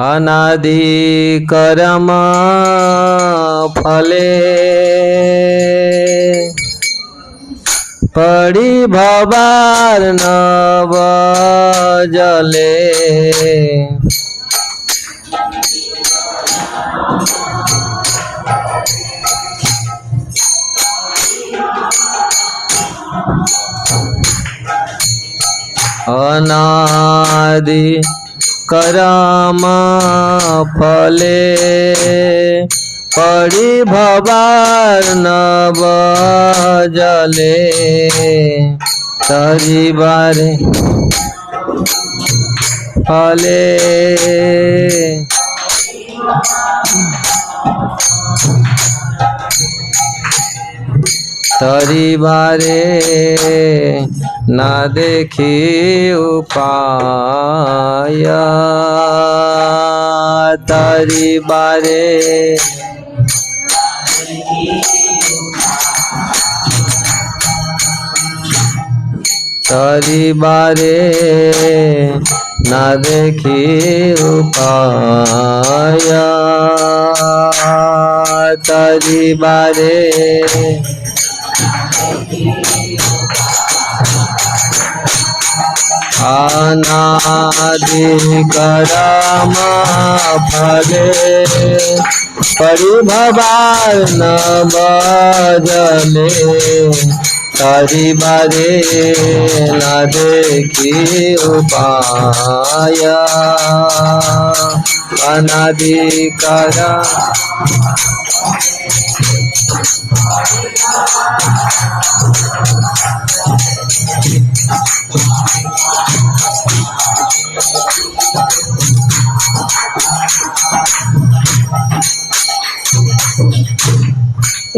अनादि कर्म फले पड़ी भवार्णव जले अनादि कर्म फले पड़ी भवार्णव जले तरिबारे फले तरिबारे न देखी उपाय तरिबारे तरिबारे न देखी उपाय तरिबारे अनादि कर्म फले परि भवार्णव जले तरिबारे न देखी उपाय अनादि कर्म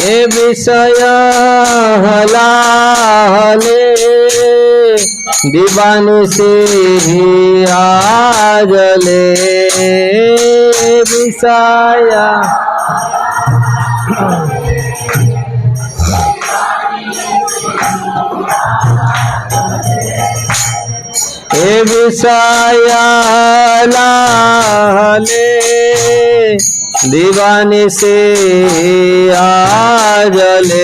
ए विषय हलाहले दीवानी से ही आजले विषय ए विषय हलाहले दीवानी से आजले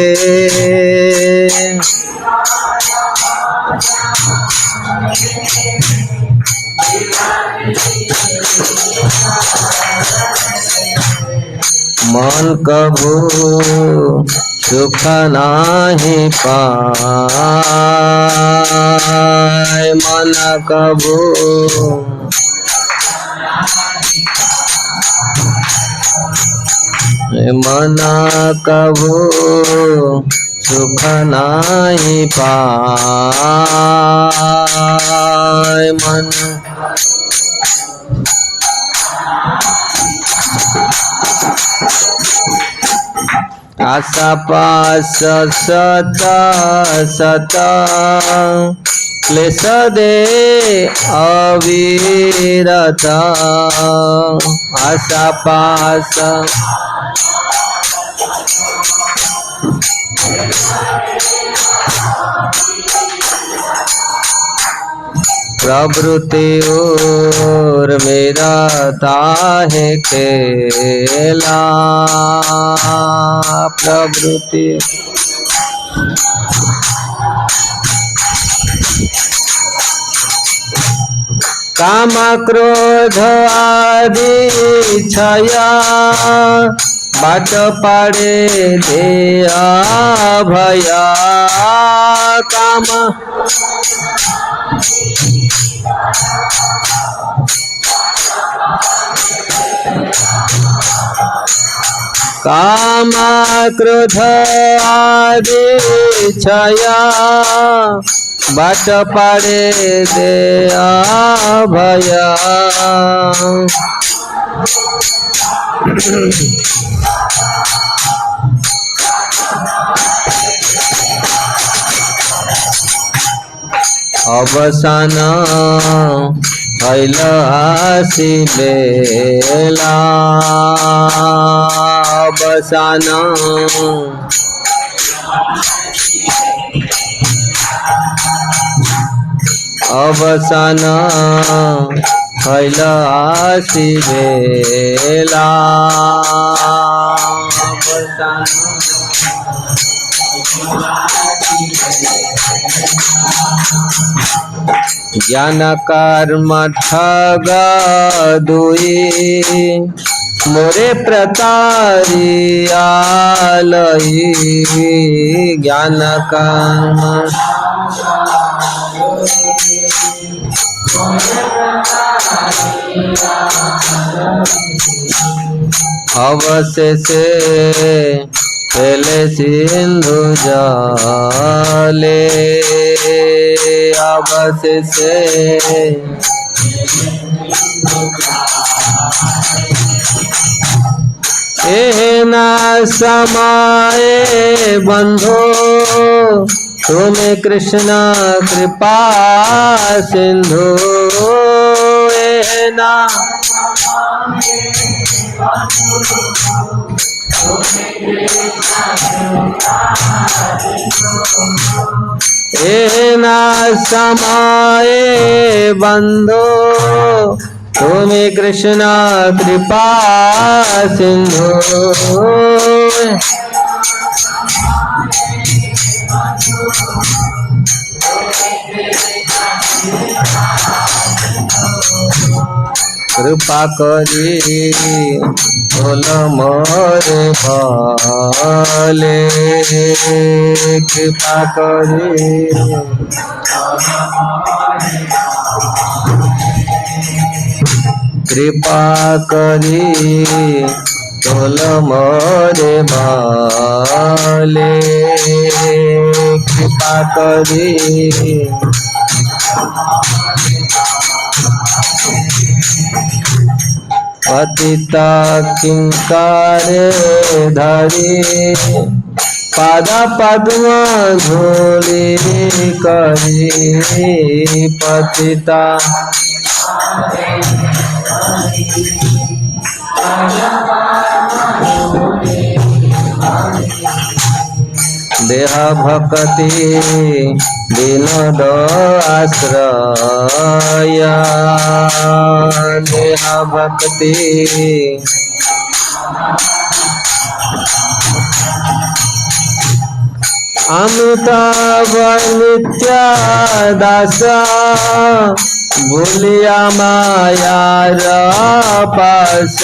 मन कभू सुख नाही पाए मन कभू मन कभू सुख नाही पाए मन आशा पास सत सत क्लेश दे अविरत आशा पास प्रवृत्ति और मेरा ताहे खेला प्रवृत्ति काम क्रोध आदि छया बाट पाड़े देया भया काम काम क्रोध आदि छया बाट पाड़े देया भया अवसान भइल आसी बेला अवसान अवसान हईल आसिबेला ज्ञान कर्म ठग दुई मोरे प्रतारियालई ज्ञान कर्म अवशेषे पहले सिंधु जले अवशेषे एना समाए बंधो तुम्हें कृष्ण कृपा सिंधु एना एना समाए बंधो तुम्हें कृष्ण कृपा सिंधु कृपा करी बोल मोरे भले कृपा करी कृपा करी बोल मोरे भले कृपा करी पतिता किंकारे धरी पाद पद्म धूलि करी पतिता देह भक्ति विनोद आश्रय देह भक्ति अमिताभ नित्य दास भूलिया मायार पास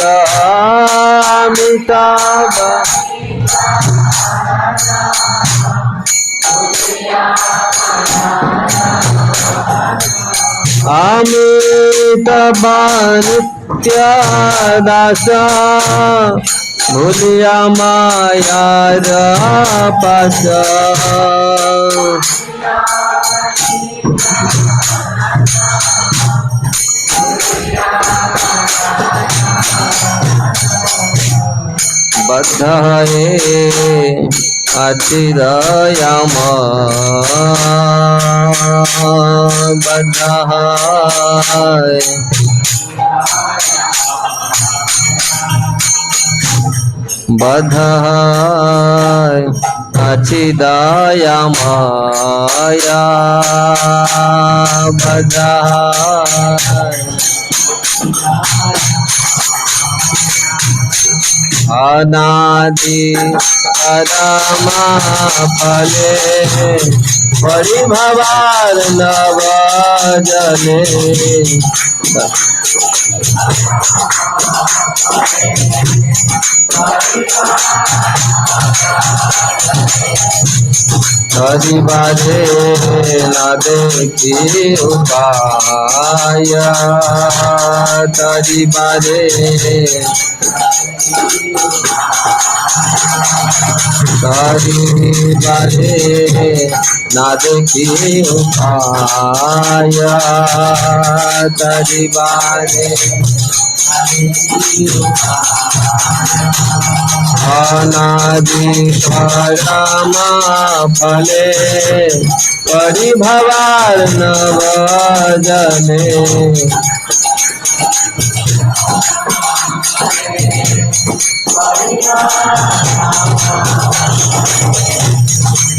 अमिताभ अमिताभ नित्य दास भूलिया मायार पास बद्ध है अतिदयाम बद्ध है बद्ध है अतिदयाम बद्ध है अनादि परमा फले परिभवार नव जने हरि बाजे न देखी उपाय तरि बाजे तरि बाजे न देखी उपाय तरि बाजे अनादि परमा फले परिभवार नव जने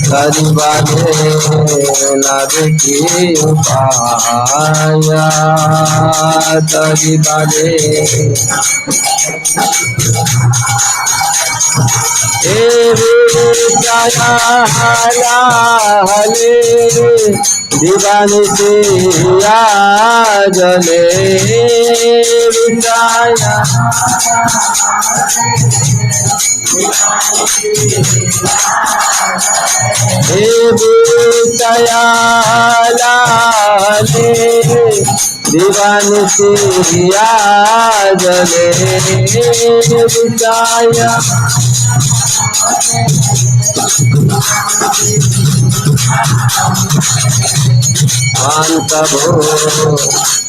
तरि बाधे न देखी उपाया तरि बाधे हले दीवानी सिया जले विचाया दीवानी सिया जले विचाया मान कबो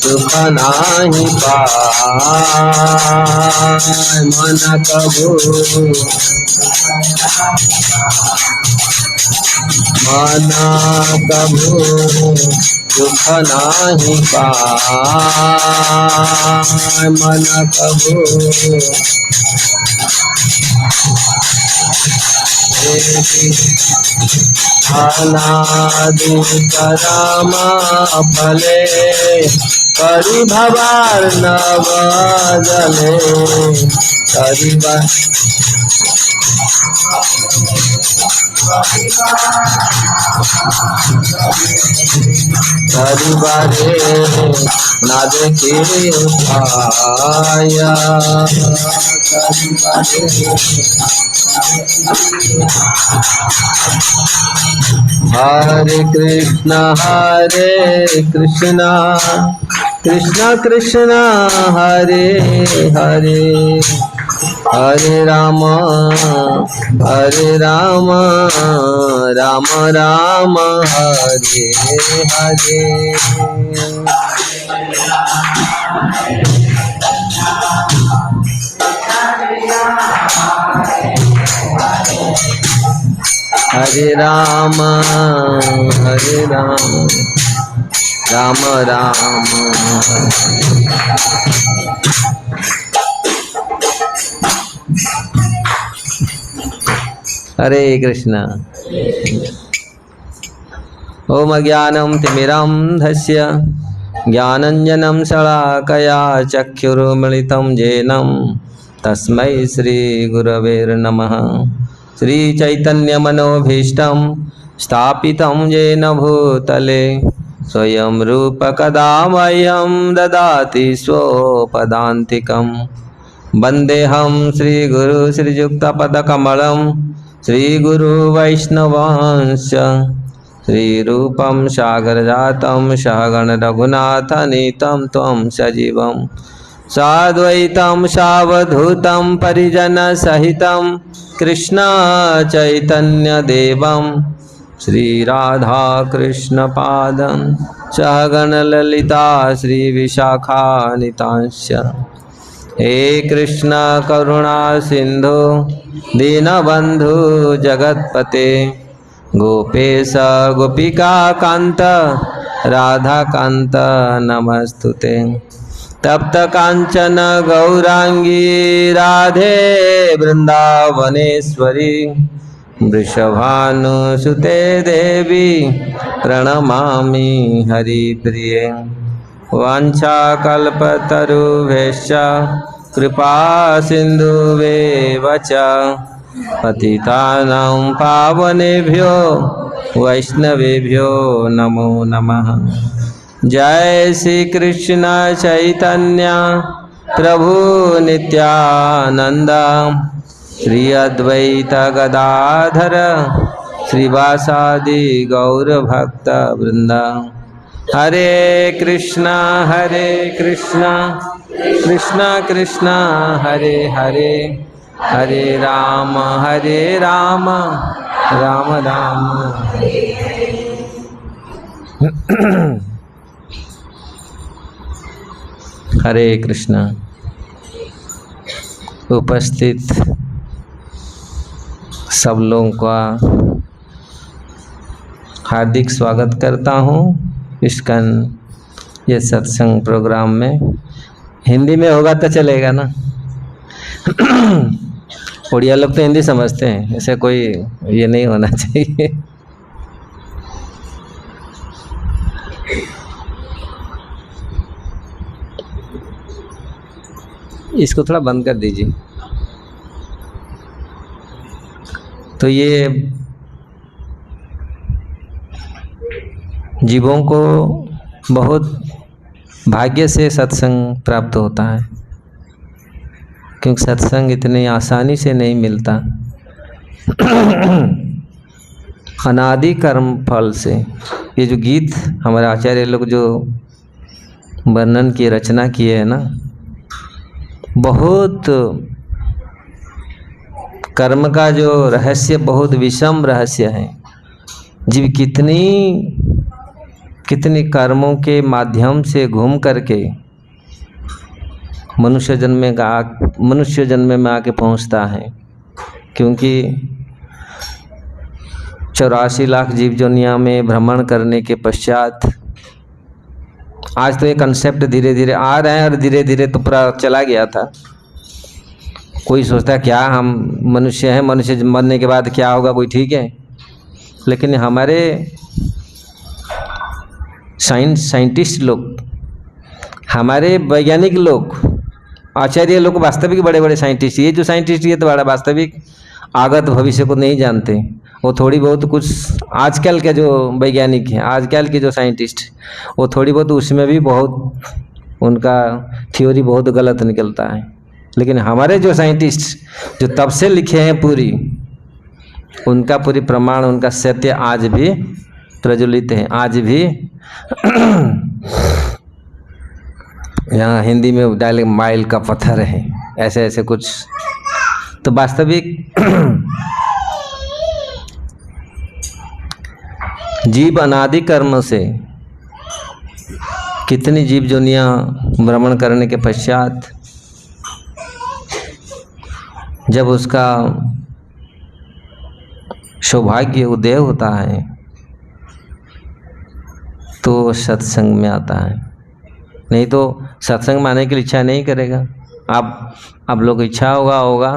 दुख नाही पाय मन कबो मन कबो दुख नाही पाय मन कबो अनादि करामा फले करि भवार नव जले करि बारे ना देखी उपाया हरे कृष्ण कृष्ण कृष्ण हरे हरे हरे राम राम राम हरे हरे हरे राम राम राम हरे कृष्ण। ओम अज्ञानं तिमिरान्धस्य ज्ञानाञ्जनं शलाकया चक्षुरुन्मिलितं येन तस्मै श्रीगुरवे नमः। श्रीचैतन्यमनोभीष्टं स्थापितं येन भूतले स्वयं रूप कदा मह्यं ददाति स्वपदान्तिकं। वन्देऽहं श्रीगुरु श्रीयुक्तपदकमलं श्रीगुरु वैष्णवांश्च श्रीरूपं सागरजातं सहगण रघुनाथनीतं त्वं सजीवं साद्वैतं सावधूतं परिजनसहितं कृष्ण चैतन्यदेवं श्रीराधाकृष्णपादं सहगण ललिता श्रीविशाखान्वितांश्च। हे कृष्ण करुणा सिंधु दीनबंधु जगत्पते गोपेश गोपिका कांत राधा कांत नमस्तुते। तप्त कांचन गौरांगी राधे वृंदावनेश्वरी वृषभानुसुते देवी प्रणमामि हरिप्रिये। वाञ्छाकल्पतरुभ्यश्च कृपा सिन्धुवेव च पतितानां पावनेभ्यो वैष्णवेभ्यो नमो नमः। जय श्री कृष्ण चैतन्य प्रभु नित्यानंद श्री अद्वैत गदाधर श्रीवासादि गौर भक्त वृंद। हरे कृष्णा कृष्ण कृष्ण हरे हरे हरे राम राम राम। हरे कृष्ण। उपस्थित सब लोगों का हार्दिक स्वागत करता हूँ इस्कॉन ये सत्संग प्रोग्राम में। हिंदी में होगा तो चलेगा ना। उड़िया लोग तो हिंदी समझते हैं, ऐसे कोई ये नहीं होना चाहिए। इसको थोड़ा बंद कर दीजिए। तो ये जीवों को बहुत भाग्य से सत्संग प्राप्त होता है, क्योंकि सत्संग इतनी आसानी से नहीं मिलता। अनादि कर्म फल से, ये जो गीत हमारे आचार्य लोग जो वर्णन की रचना किए है ना, बहुत कर्म का जो रहस्य बहुत विषम रहस्य है। जीव कितनी कर्मों के माध्यम से घूम करके मनुष्य जन्म में आके पहुंचता है, क्योंकि 84 लाख जीव दुनिया में भ्रमण करने के पश्चात आज तो ये कंसेप्ट धीरे धीरे आ रहे हैं, और धीरे धीरे तो पूरा चला गया था। कोई सोचता है क्या हम मनुष्य हैं, मनुष्य मरने के बाद क्या होगा, कोई ठीक है। लेकिन हमारे साइंटिस्ट लोग, हमारे वैज्ञानिक लोग, आचार्य लोग, वास्तविक बड़े बड़े साइंटिस्ट, ये जो साइंटिस्ट ये तो बड़ा वास्तविक आगत भविष्य को नहीं जानते। वो थोड़ी बहुत कुछ आजकल के जो वैज्ञानिक हैं, आजकल के जो साइंटिस्ट, वो थोड़ी बहुत उसमें भी बहुत उनका थ्योरी बहुत गलत निकलता है। लेकिन हमारे जो साइंटिस्ट जो तब से लिखे हैं पूरी, उनका पूरी प्रमाण, उनका सत्य आज भी प्रज्वलित है। आज भी यहाँ हिंदी में डायलॉग माइल का पत्थर है, ऐसे ऐसे कुछ। तो वास्तविक जीव अनादि कर्म से कितनी जीव दुनिया भ्रमण करने के पश्चात जब उसका सौभाग्य उदय होता है तो सत्संग में आता है। नहीं तो सत्संग में आने की इच्छा नहीं करेगा। आप लोग इच्छा होगा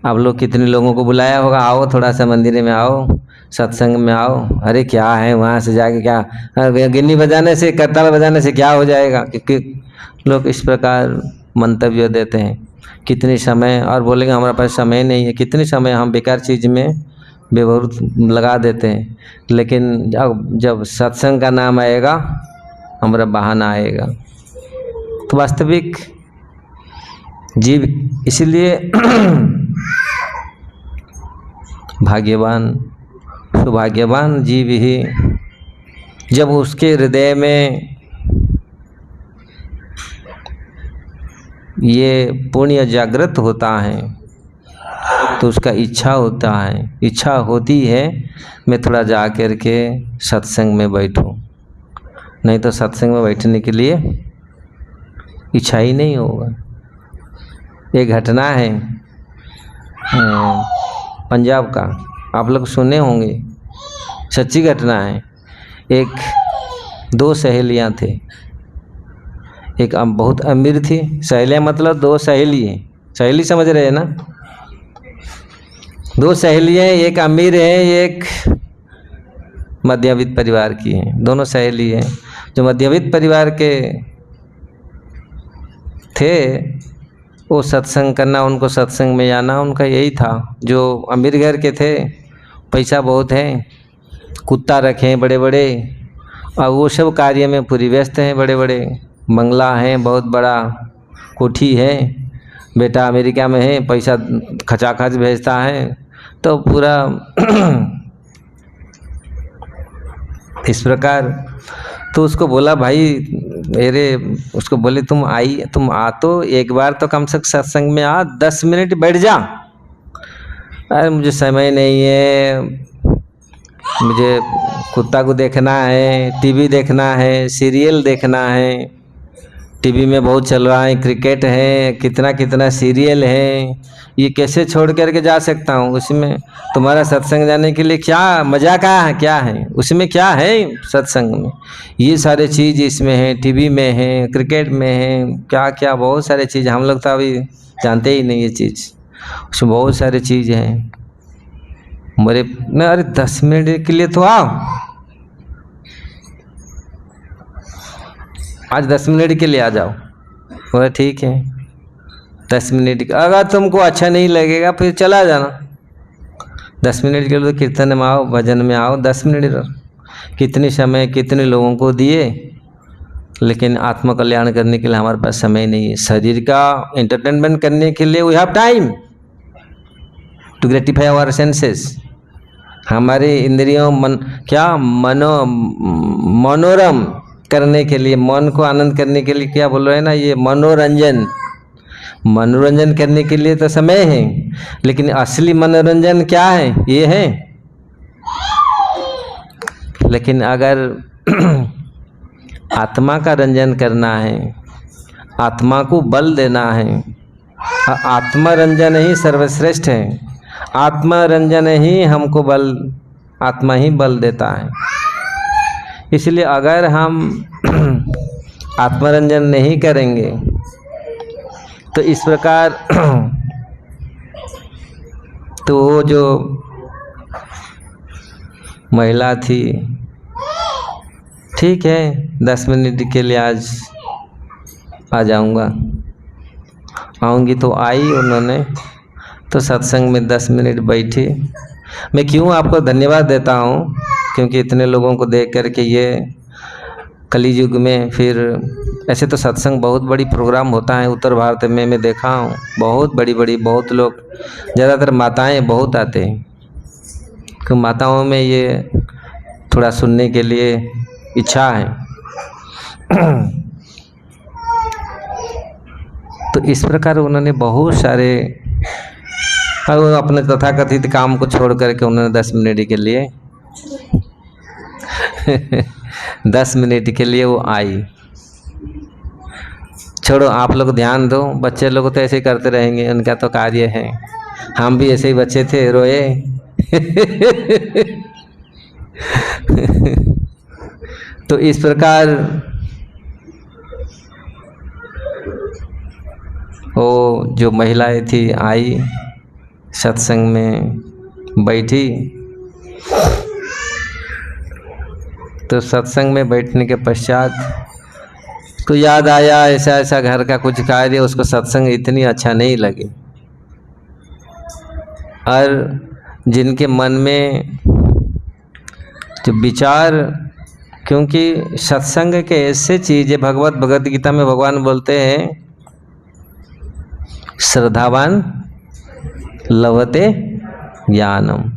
आप लोग कितने लोगों को बुलाया होगा, आओ थोड़ा सा मंदिर में आओ, सत्संग में आओ। अरे क्या है वहाँ से जाके क्या गिन्नी बजाने से, करताल बजाने से क्या हो जाएगा। क्योंकि लोग इस प्रकार मंतव्य देते हैं। कितने समय, और बोलेंगे हमारे पास समय नहीं है। कितने समय हम बेकार चीज़ में बेबहुत लगा देते हैं। लेकिन जब सत्संग का नाम आएगा हमारा बहाना आएगा। तो वास्तविक जीव इसलिए भाग्यवान, सौभाग्यवान जीव ही जब उसके हृदय में ये पुण्य जागृत होता है तो उसका इच्छा होती है मैं थोड़ा जा कर के सत्संग में बैठूं। नहीं तो सत्संग में बैठने के लिए इच्छा ही नहीं होगा। एक घटना है पंजाब का, आप लोग सुने होंगे, सच्ची घटना है। दो सहेलियां थे। एक बहुत अमीर थी, सहेलियां मतलब दो सहेली हैं, सहेली समझ रहे हैं ना। दो सहेलियां, एक अमीर है, एक मध्यवित्त परिवार की हैं। दोनों सहेली हैं। जो मध्यवित्त परिवार के थे वो सत्संग करना, उनको सत्संग में जाना उनका यही था। जो अमीर घर के थे, पैसा बहुत है, कुत्ता रखे हैं बड़े बड़े, और वो सब कार्य में पूरी व्यस्त हैं। बड़े बड़े बंगला हैं, बहुत बड़ा कोठी है, बेटा अमेरिका में है, पैसा खचाखच भेजता है। तो पूरा इस प्रकार। तो उसको बोला भाई उसको बोले तुम आ तो एक बार तो कम से कम सत्संग में आ, 10 मिनट बैठ जा। अरे मुझे समय नहीं है, मुझे कुत्ता को देखना है, टीवी देखना है, सीरियल देखना है, टीवी में बहुत चल रहा है, क्रिकेट है, कितना कितना सीरियल है, ये कैसे छोड़ करके जा सकता हूँ। उसमें तुम्हारा सत्संग जाने के लिए क्या मजा क्या है, उसमें क्या है सत्संग में। ये सारे चीज़ इसमें है, टीवी में है, क्रिकेट में है, क्या क्या बहुत सारे चीज़ हम लोग तो अभी जानते ही नहीं ये चीज़। उसमें बहुत सारे चीज़ हैं। अरे 10 मिनट के लिए तो आओ। आज 10 मिनट के लिए आ जाओ। बोला ठीक है 10 मिनट, अगर तुमको अच्छा नहीं लगेगा फिर चला जाना। 10 मिनट के लिए तो कीर्तन में आओ, भजन में आओ, 10 मिनट रहो। कितने समय कितने लोगों को दिए, लेकिन आत्म कल्याण करने के लिए हमारे पास समय नहीं है। शरीर का एंटरटेनमेंट करने के लिए we have time to gratify our senses. हमारे इंद्रियों मन क्या मनोरम करने के लिए, मन को आनंद करने के लिए क्या बोल रहे हैं ना, ये मनोरंजन करने के लिए तो समय है, लेकिन असली मनोरंजन क्या है, ये है। लेकिन अगर आत्मा का रंजन करना है, आत्मा को बल देना है, आत्मरंजन ही सर्वश्रेष्ठ है। आत्मरंजन ही हमको बल, आत्मा ही बल देता है। इसलिए अगर हम आत्मरंजन नहीं करेंगे तो इस प्रकार तो वो जो महिला थी, ठीक है 10 मिनट के लिए आज आ जाऊंगा, आऊँगी तो आई। उन्होंने तो सत्संग में 10 मिनट बैठी। मैं क्यों आपको धन्यवाद देता हूँ, क्योंकि इतने लोगों को देख कर के ये कलियुग में, फिर ऐसे तो सत्संग बहुत बड़ी प्रोग्राम होता है उत्तर भारत में, मैं देखा हूँ बहुत बड़ी बहुत लोग, ज़्यादातर माताएं बहुत आते हैं, क्योंकि माताओं में ये थोड़ा सुनने के लिए इच्छा है। तो इस प्रकार उन्होंने बहुत सारे, और अपने तथाकथित काम को छोड़ करके उन्होंने 10 मिनट के लिए 10 मिनट के लिए वो आई। छोड़ो, आप लोग ध्यान दो, बच्चे लोग तो ऐसे ही करते रहेंगे, उनका तो कार्य है। हम भी ऐसे ही बच्चे थे, रोए। तो इस प्रकार वो जो महिलाएं थी आई, सत्संग में बैठी। तो सत्संग में बैठने के पश्चात तो याद आया ऐसा घर का कुछ कार्य, उसको सत्संग इतनी अच्छा नहीं लगे। और जिनके मन में जो विचार, क्योंकि सत्संग के ऐसे चीज़ है, भगवत गीता में भगवान बोलते हैं श्रद्धावान लभते ज्ञानम।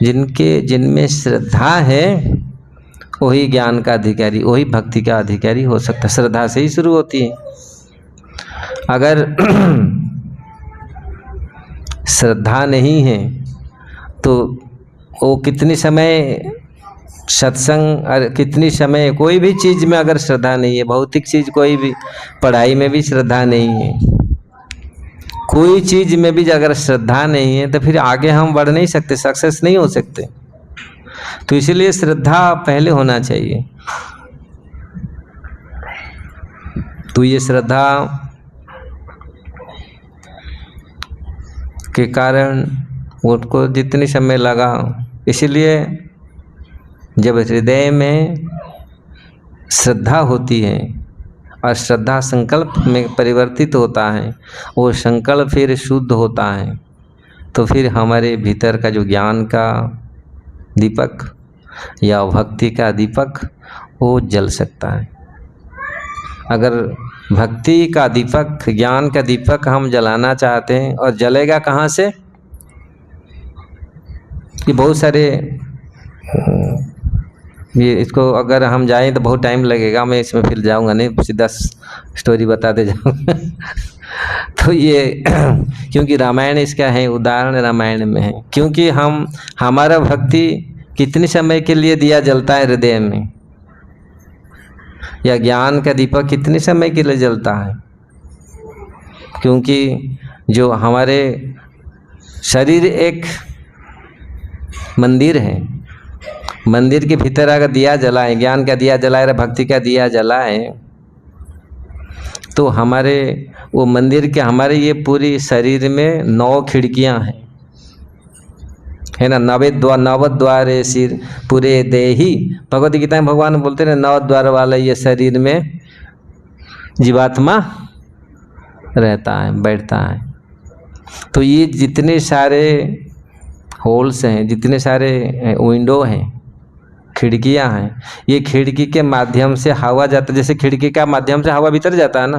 जिनमें श्रद्धा है वही ज्ञान का अधिकारी, वही भक्ति का अधिकारी हो सकता है। श्रद्धा से ही शुरू होती है। अगर श्रद्धा नहीं है तो वो कितनी समय सत्संग, कितनी समय कोई भी चीज़ में अगर श्रद्धा नहीं है, भौतिक चीज़ कोई भी, पढ़ाई में भी श्रद्धा नहीं है, कोई चीज़ में भी अगर श्रद्धा नहीं है तो फिर आगे हम बढ़ नहीं सकते, सक्सेस नहीं हो सकते। तो इसलिए श्रद्धा पहले होना चाहिए। तो ये श्रद्धा के कारण उनको जितनी समय लगा, इसलिए जब हृदय में श्रद्धा होती है और श्रद्धा संकल्प में परिवर्तित होता है, वो संकल्प फिर शुद्ध होता है, तो फिर हमारे भीतर का जो ज्ञान का दीपक या भक्ति का दीपक वो जल सकता है। अगर भक्ति का दीपक, ज्ञान का दीपक हम जलाना चाहते हैं, और जलेगा कहाँ से? ये बहुत सारे, ये इसको अगर हम जाएं तो बहुत टाइम लगेगा, मैं इसमें फिर जाऊंगा नहीं, सीधा स्टोरी बताते जाऊंगा। तो ये क्योंकि रामायण इसका है, उदाहरण रामायण में है। क्योंकि हमारा भक्ति कितने समय के लिए दिया जलता है हृदय में, या ज्ञान का दीपक कितने समय के लिए जलता है? क्योंकि जो हमारे शरीर एक मंदिर है, मंदिर के भीतर अगर दिया जलाए, ज्ञान का दिया जलाए, भक्ति का दिया जलाए, तो हमारे वो मंदिर के, हमारे ये पूरी शरीर में 9 खिड़कियां हैं। है ना। नवद्वारे सिर पूरे देही, भगवत गीता में भगवान बोलते हैं 9 द्वार वाला ये शरीर में जीवात्मा रहता है, बैठता है। तो ये जितने सारे होल्स हैं, जितने सारे विंडो हैं, खिड़कियां हैं, ये खिड़की के माध्यम से हवा जाता है। जैसे खिड़की का माध्यम से हवा भीतर जाता है ना,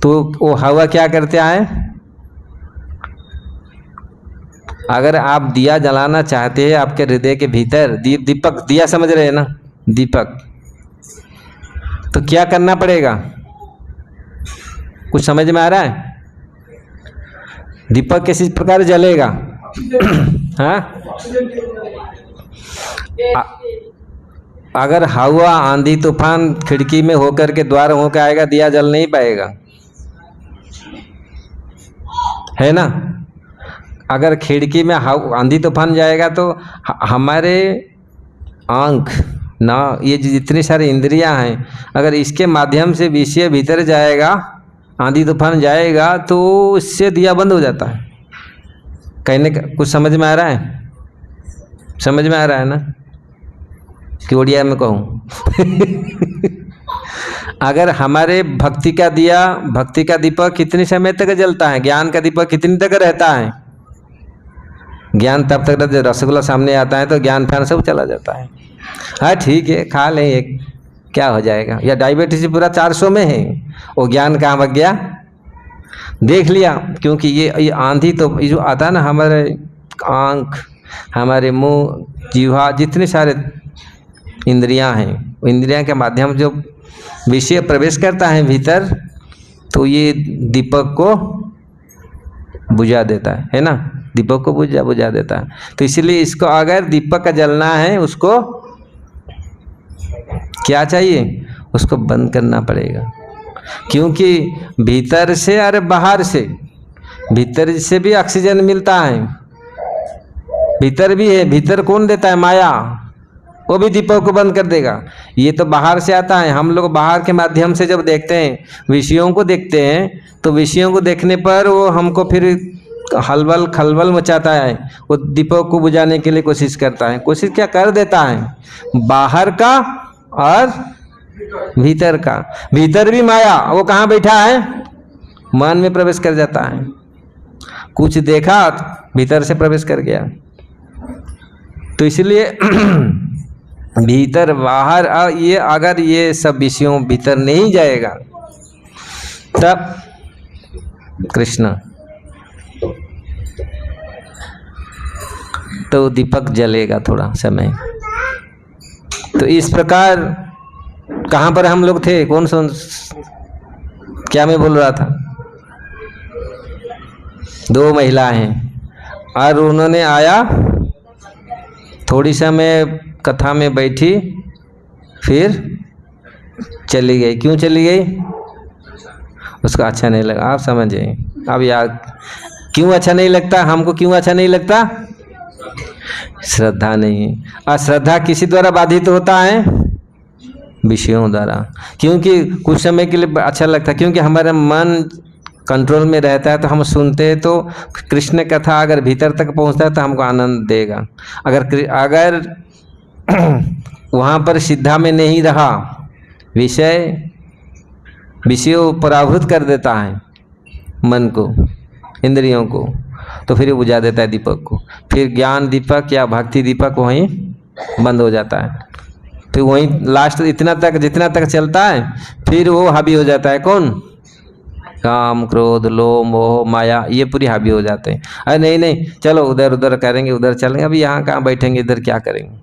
तो वो हवा क्या करते हैं, अगर आप दिया जलाना चाहते हैं आपके हृदय के भीतर, दीपक, दिया समझ रहे हैं ना, दीपक, तो क्या करना पड़ेगा, कुछ समझ में आ रहा है? दीपक किस प्रकार जलेगा? हाँ, अगर हवा, आंधी, तूफान खिड़की में होकर के द्वार होकर आएगा, दिया जल नहीं पाएगा, है ना। अगर खिड़की में आंधी तूफान जाएगा तो हमारे आंख ना, ये जितनी सारी इंद्रियां हैं, अगर इसके माध्यम से विषय भीतर जाएगा, आंधी तूफान जाएगा, तो इससे दिया बंद हो जाता है। कहने का कुछ समझ में आ रहा है? समझ में आ रहा है ना कि उड़िया में कहूँ? अगर हमारे भक्ति का दिया, भक्ति का दीपक कितने समय तक जलता है, ज्ञान का दीपक कितनी तक रहता है? ज्ञान तब तक जब रसगुल्ला सामने आता है तो ज्ञान फैन सब चला जाता है। हाँ ठीक है, खा लें एक, क्या हो जाएगा, या डायबिटीज पूरा 400 में है, वो ज्ञान कहाँ भाग गया, देख लिया। क्योंकि ये आंधी तो ये जो आता है ना, हमारे आँख, हमारे मुंह, जीवा, जितने सारे इंद्रियां हैं, इंद्रियां के माध्यम जो विषय प्रवेश करता है भीतर, तो ये दीपक को बुझा देता है ना, दीपक को बुझा देता है। तो इसलिए इसको अगर दीपक का जलना है, उसको क्या चाहिए, उसको बंद करना पड़ेगा। क्योंकि भीतर से, अरे बाहर से, भीतर से भी ऑक्सीजन मिलता है, भीतर भी है, भीतर कौन देता है, माया, वो भी दीपक को बंद कर देगा। ये तो बाहर से आता है, हम लोग बाहर के माध्यम से जब देखते हैं, विषयों को देखते हैं, तो विषयों को देखने पर वो हमको फिर हलबल खलबल मचाता है, वो दीपक को बुझाने के लिए कोशिश करता है। कोशिश क्या कर देता है, बाहर का और भीतर का। भीतर भी माया, वो कहाँ बैठा है, मन में प्रवेश कर जाता है, कुछ देखा भीतर से प्रवेश कर गया। तो इसलिए भीतर बाहर, ये अगर ये सब विषयों भीतर नहीं जाएगा, तब कृष्ण, तो दीपक जलेगा थोड़ा समय। तो इस प्रकार कहाँ पर हम लोग थे, कौन सा, क्या मैं बोल रहा था, 2 महिला हैं, और उन्होंने आया, थोड़ी समय कथा में बैठी, फिर चली गई। क्यों चली गई, उसको अच्छा नहीं लगा। आप समझे अब यार, क्यों अच्छा नहीं लगता हमको, क्यों अच्छा नहीं लगता, श्रद्धा नहीं है। और श्रद्धा किसी द्वारा बाधित होता है, विषयों द्वारा। क्योंकि कुछ समय के लिए अच्छा लगता है, क्योंकि हमारा मन कंट्रोल में रहता है, तो हम सुनते हैं, तो कृष्ण कथा अगर भीतर तक पहुंचता है तो हमको आनंद देगा। अगर वहाँ पर सिद्धा में नहीं रहा, विषयों पराभूत कर देता है मन को, इंद्रियों को, तो फिर बुझा देता है दीपक को। फिर ज्ञान दीपक या भक्ति दीपक वहीं बंद हो जाता है। फिर वहीं लास्ट इतना तक, जितना तक चलता है, फिर वो हावी हो जाता है, कौन, काम, क्रोध, लोभ, मोह, माया, ये पूरी हावी हो जाते हैं। अरे नहीं नहीं, चलो उधर उधर करेंगे, उधर चलेंगे, अभी यहाँ कहाँ बैठेंगे, इधर क्या करेंगे।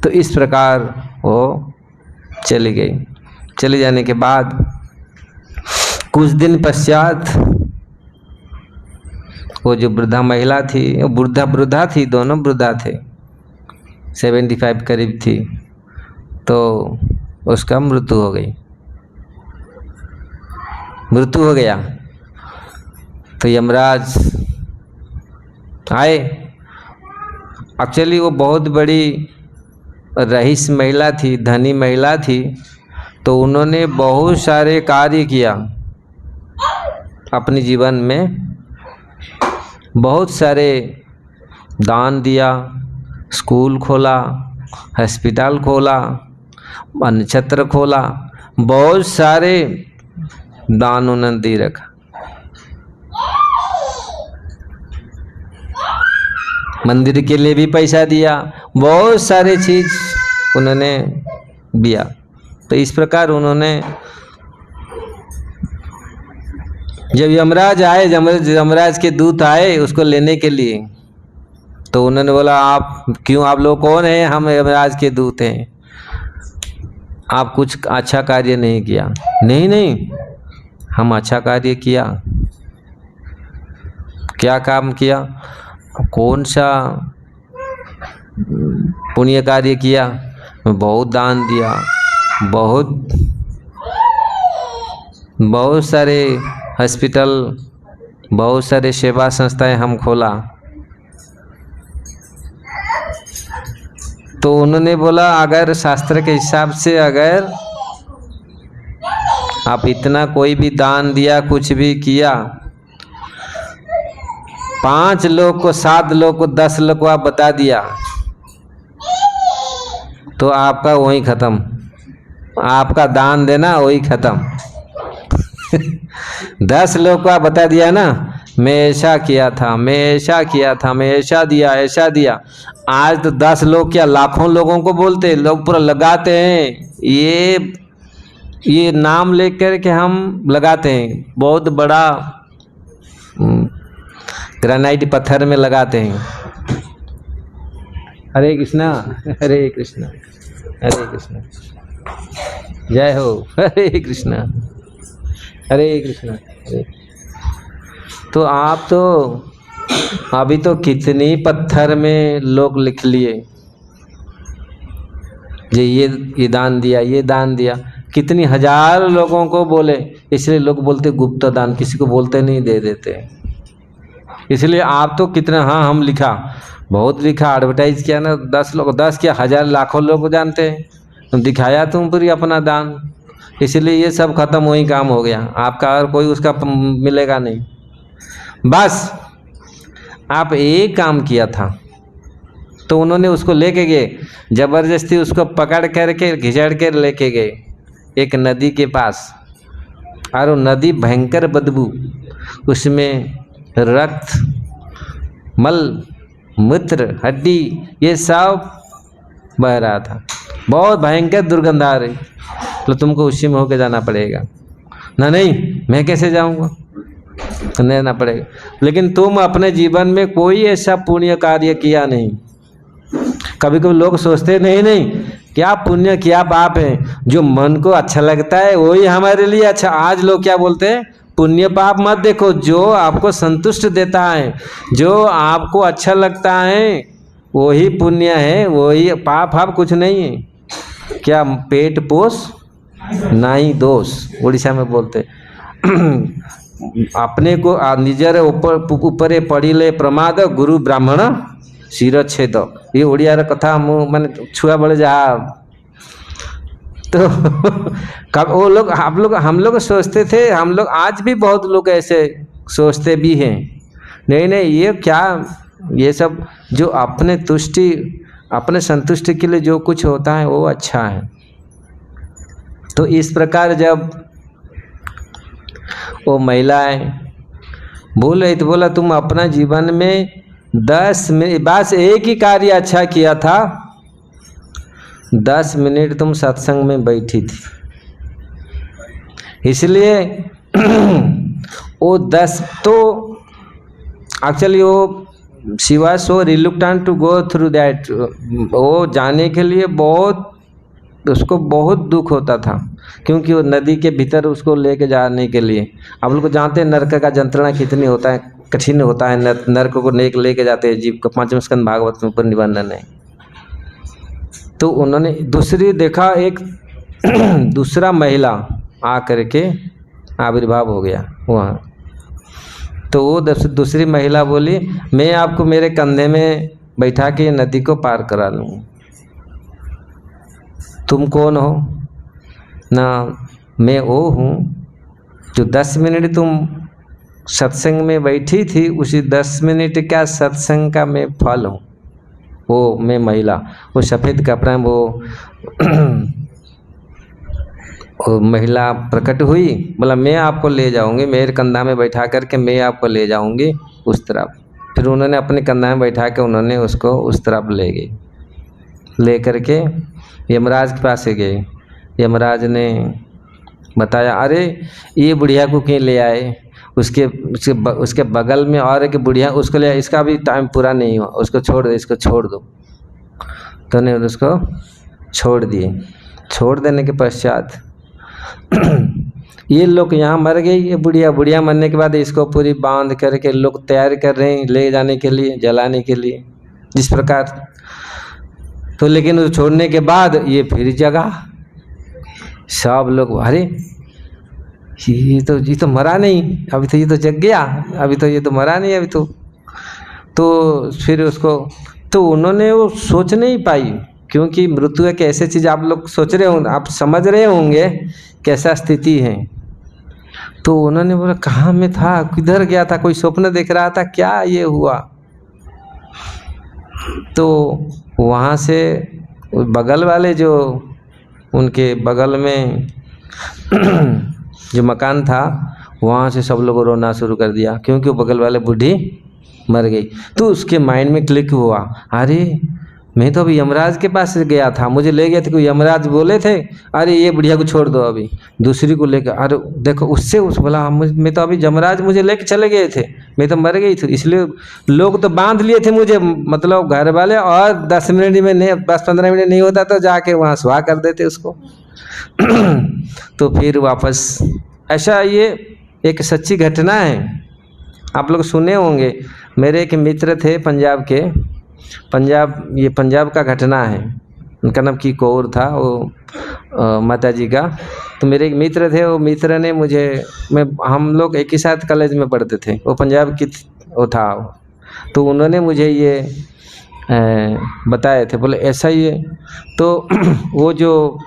तो इस प्रकार वो चली गई। चले जाने के बाद कुछ दिन पश्चात वो जो वृद्धा महिला थी, वो वृद्धा थी, दोनों वृद्धा थे, 75 करीब थी, तो उसका मृत्यु हो गई, मृत्यु हो गया। तो यमराज आए। एक्चुअली वो बहुत बड़ी रईस महिला थी, धनी महिला थी, तो उन्होंने बहुत सारे कार्य किया अपने जीवन में, बहुत सारे दान दिया, स्कूल खोला, हॉस्पिटल खोला, नक्षत्र खोला, बहुत सारे दान उन्होंने दे रखा। मंदिर के लिए भी पैसा दिया, बहुत सारे चीज उन्होंने दिया। तो इस प्रकार उन्होंने, जब यमराज आए, यमराज के दूत आए उसको लेने के लिए, तो उन्होंने बोला आप क्यों, आप लोग कौन हैं? हम यमराज के दूत हैं, आप कुछ अच्छा कार्य नहीं किया। नहीं नहीं, हम अच्छा कार्य किया। क्या काम किया? कौन सा पुण्य कार्य किया? बहुत दान दिया, बहुत सारे हॉस्पिटल, बहुत सारे सेवा संस्थाएं हम खोला। तो उन्होंने बोला अगर शास्त्र के हिसाब से अगर आप इतना कोई भी दान दिया, कुछ भी किया, 5 लोग को, 7 लोग को, 10 लोग को आप बता दिया, तो आपका वही खत्म, आपका दान देना वही खत्म। 10 लोग को आप बता दिया ना, मैं ऐसा किया था, मैं ऐसा किया था, मैं ऐसा दिया, ऐसा दिया। आज तो 10 लोग क्या लाखों लोगों को बोलते, लोग पूरा लगाते हैं, ये नाम लेकर के हम लगाते हैं, बहुत बड़ा ग्रेनाइट पत्थर में लगाते हैं। हरे कृष्णा, हरे कृष्णा, हरे कृष्णा, जय हो, हरे कृष्णा, हरे कृष्णा। तो आप तो अभी तो कितनी पत्थर में लोग लिख लिए, ये दान दिया, ये दान दिया, कितनी हजार लोगों को बोले। इसलिए लोग बोलते गुप्त दान, किसी को बोलते नहीं, दे देते। इसलिए आप तो कितना, हाँ हम लिखा, बहुत लिखा, एडवर्टाइज किया ना, 10 लोग, 10 क्या, हजार लाखों लोग जानते हैं, तुम दिखाया तुम पूरी अपना दान। इसलिए ये सब खत्म, वही काम हो गया आपका, और कोई उसका मिलेगा नहीं। बस आप एक काम किया था, तो उन्होंने उसको लेके गए, जबरदस्ती उसको पकड़ करके घिचड़ कर लेके गए एक नदी के पास, और वो नदी भयंकर बदबू, उसमें रक्त, मल, मूत्र, हड्डी, ये सब बह रहा था, बहुत भयंकर दुर्गंध आ रही। तो तुमको उसी में होके जाना पड़ेगा। ना नहीं, मैं कैसे जाऊंगा, नहीं जाना पड़ेगा। लेकिन तुम अपने जीवन में कोई ऐसा पुण्य कार्य किया नहीं। कभी कभी लोग सोचते नहीं नहीं क्या पुण्य क्या पाप है, जो मन को अच्छा लगता है वही हमारे लिए अच्छा। आज लोग क्या बोलते हैं, पुण्य पाप मत देखो, जो आपको संतुष्ट देता है, जो आपको अच्छा लगता है वही पुण्य है, वही पाप आप कुछ नहीं है। क्या पेट पोष नहीं दोष, उड़ीसा में बोलते। अपने को निजर ऊपर पड़िले प्रमाद, गुरु ब्राह्मण शिरच्छेद, ये ओडिया कथा माने छुआ बड़े जहाँ। तो कब वो लोग, हम लोग सोचते थे, हम लोग आज भी बहुत लोग ऐसे सोचते भी हैं, नहीं नहीं ये क्या, ये सब जो अपने तुष्टि, अपने संतुष्टि के लिए जो कुछ होता है वो अच्छा है। तो इस प्रकार जब वो महिलाएं बोल रही तो बोला तुम अपना जीवन में 10 मिनट बस एक ही कार्य अच्छा किया था, 10 मिनट तुम सत्संग में बैठी थी, इसलिए वो 10 तो एक्चुअली वो she was so reluctant to go through that, वो जाने के लिए बहुत, उसको बहुत दुख होता था, क्योंकि वो नदी के भीतर उसको लेके जाने के लिए, आप लोग जानते हैं नरक का यंत्रणा कितनी होता है, कठिन होता है, नरक को लेके जाते हैं जीव को, 5वें स्कंद भागवत में ऊपर निबंधन है। तो उन्होंने दूसरी देखा, एक दूसरा महिला आ करके आविर्भाव हो गया वहाँ। तो वो दूसरी महिला बोली मैं आपको मेरे कंधे में बैठा के नदी को पार करा लूँगी। तुम कौन हो? ना मैं वो हूँ जो 10 मिनट तुम सत्संग में बैठी थी, उसी 10 मिनट का सत्संग का मैं फल हूँ। वो मैं महिला, वो सफ़ेद कपड़ा में वो महिला प्रकट हुई, बोला मैं आपको ले जाऊंगी, मेरे कंधा में बैठा करके मैं आपको ले जाऊंगी उस तरफ। फिर उन्होंने अपने कंधा में बैठा के उन्होंने उसको उस तरफ ले गई, ले करके यमराज के पास गए। यमराज ने बताया, अरे ये बुढ़िया को क्यों ले आए? उसके बगल में और एक बुढ़िया, उसको ले आए, इसका भी टाइम पूरा नहीं हुआ, उसको छोड़ दो, इसको छोड़ दो। तो ने उसको छोड़ दिए। छोड़ देने के पश्चात ये लोग यहाँ मर गई, ये बुढ़िया मरने के बाद इसको पूरी बांध करके लोग तैयार कर रहे हैं ले जाने के लिए, जलाने के लिए, जिस प्रकार। तो लेकिन उस छोड़ने के बाद ये फिर जगा। सब लोग, अरे ये तो मरा नहीं, अभी तो ये तो जग गया, अभी तो ये तो मरा नहीं अभी तो फिर उसको, तो उन्होंने वो सोच नहीं पाई, क्योंकि मृत्यु एक ऐसी चीज़, आप लोग सोच रहे होंगे, आप समझ रहे होंगे कैसा स्थिति है। तो उन्होंने बोला, कहाँ में था, किधर गया था, कोई स्वप्न देख रहा था क्या, ये हुआ? तो वहाँ से बगल वाले जो उनके बगल में जो मकान था, वहाँ से सब लोगों रोना शुरू कर दिया, क्योंकि वो बगल वाले बूढ़ी मर गई। तो उसके माइंड में क्लिक हुआ, अरे मैं तो अभी यमराज के पास गया था, मुझे ले गए थे, कोई यमराज बोले थे अरे ये बुढ़िया को छोड़ दो, अभी दूसरी को लेकर, अरे देखो उससे उस बोला, मैं तो अभी यमराज मुझे लेके चले गए थे, मैं तो मर गई थी, इसलिए लोग तो बांध लिए थे मुझे, मतलब घर वाले, और 10 मिनट में नहीं, 10-15 मिनट नहीं होता तो जाके वहाँ सुहा कर देते उसको। तो फिर वापस, ऐसा ये एक सच्ची घटना है, आप लोग सुने होंगे। मेरे एक मित्र थे पंजाब के, ये पंजाब का घटना है, उनका नाम की कौर था, वो माता जी का। तो मेरे एक मित्र थे, वो मित्र ने मुझे, हम लोग एक ही साथ कॉलेज में पढ़ते थे, वो पंजाब की वो था, तो उन्होंने मुझे ये बताए थे, बोले ऐसा ही है। तो वो जो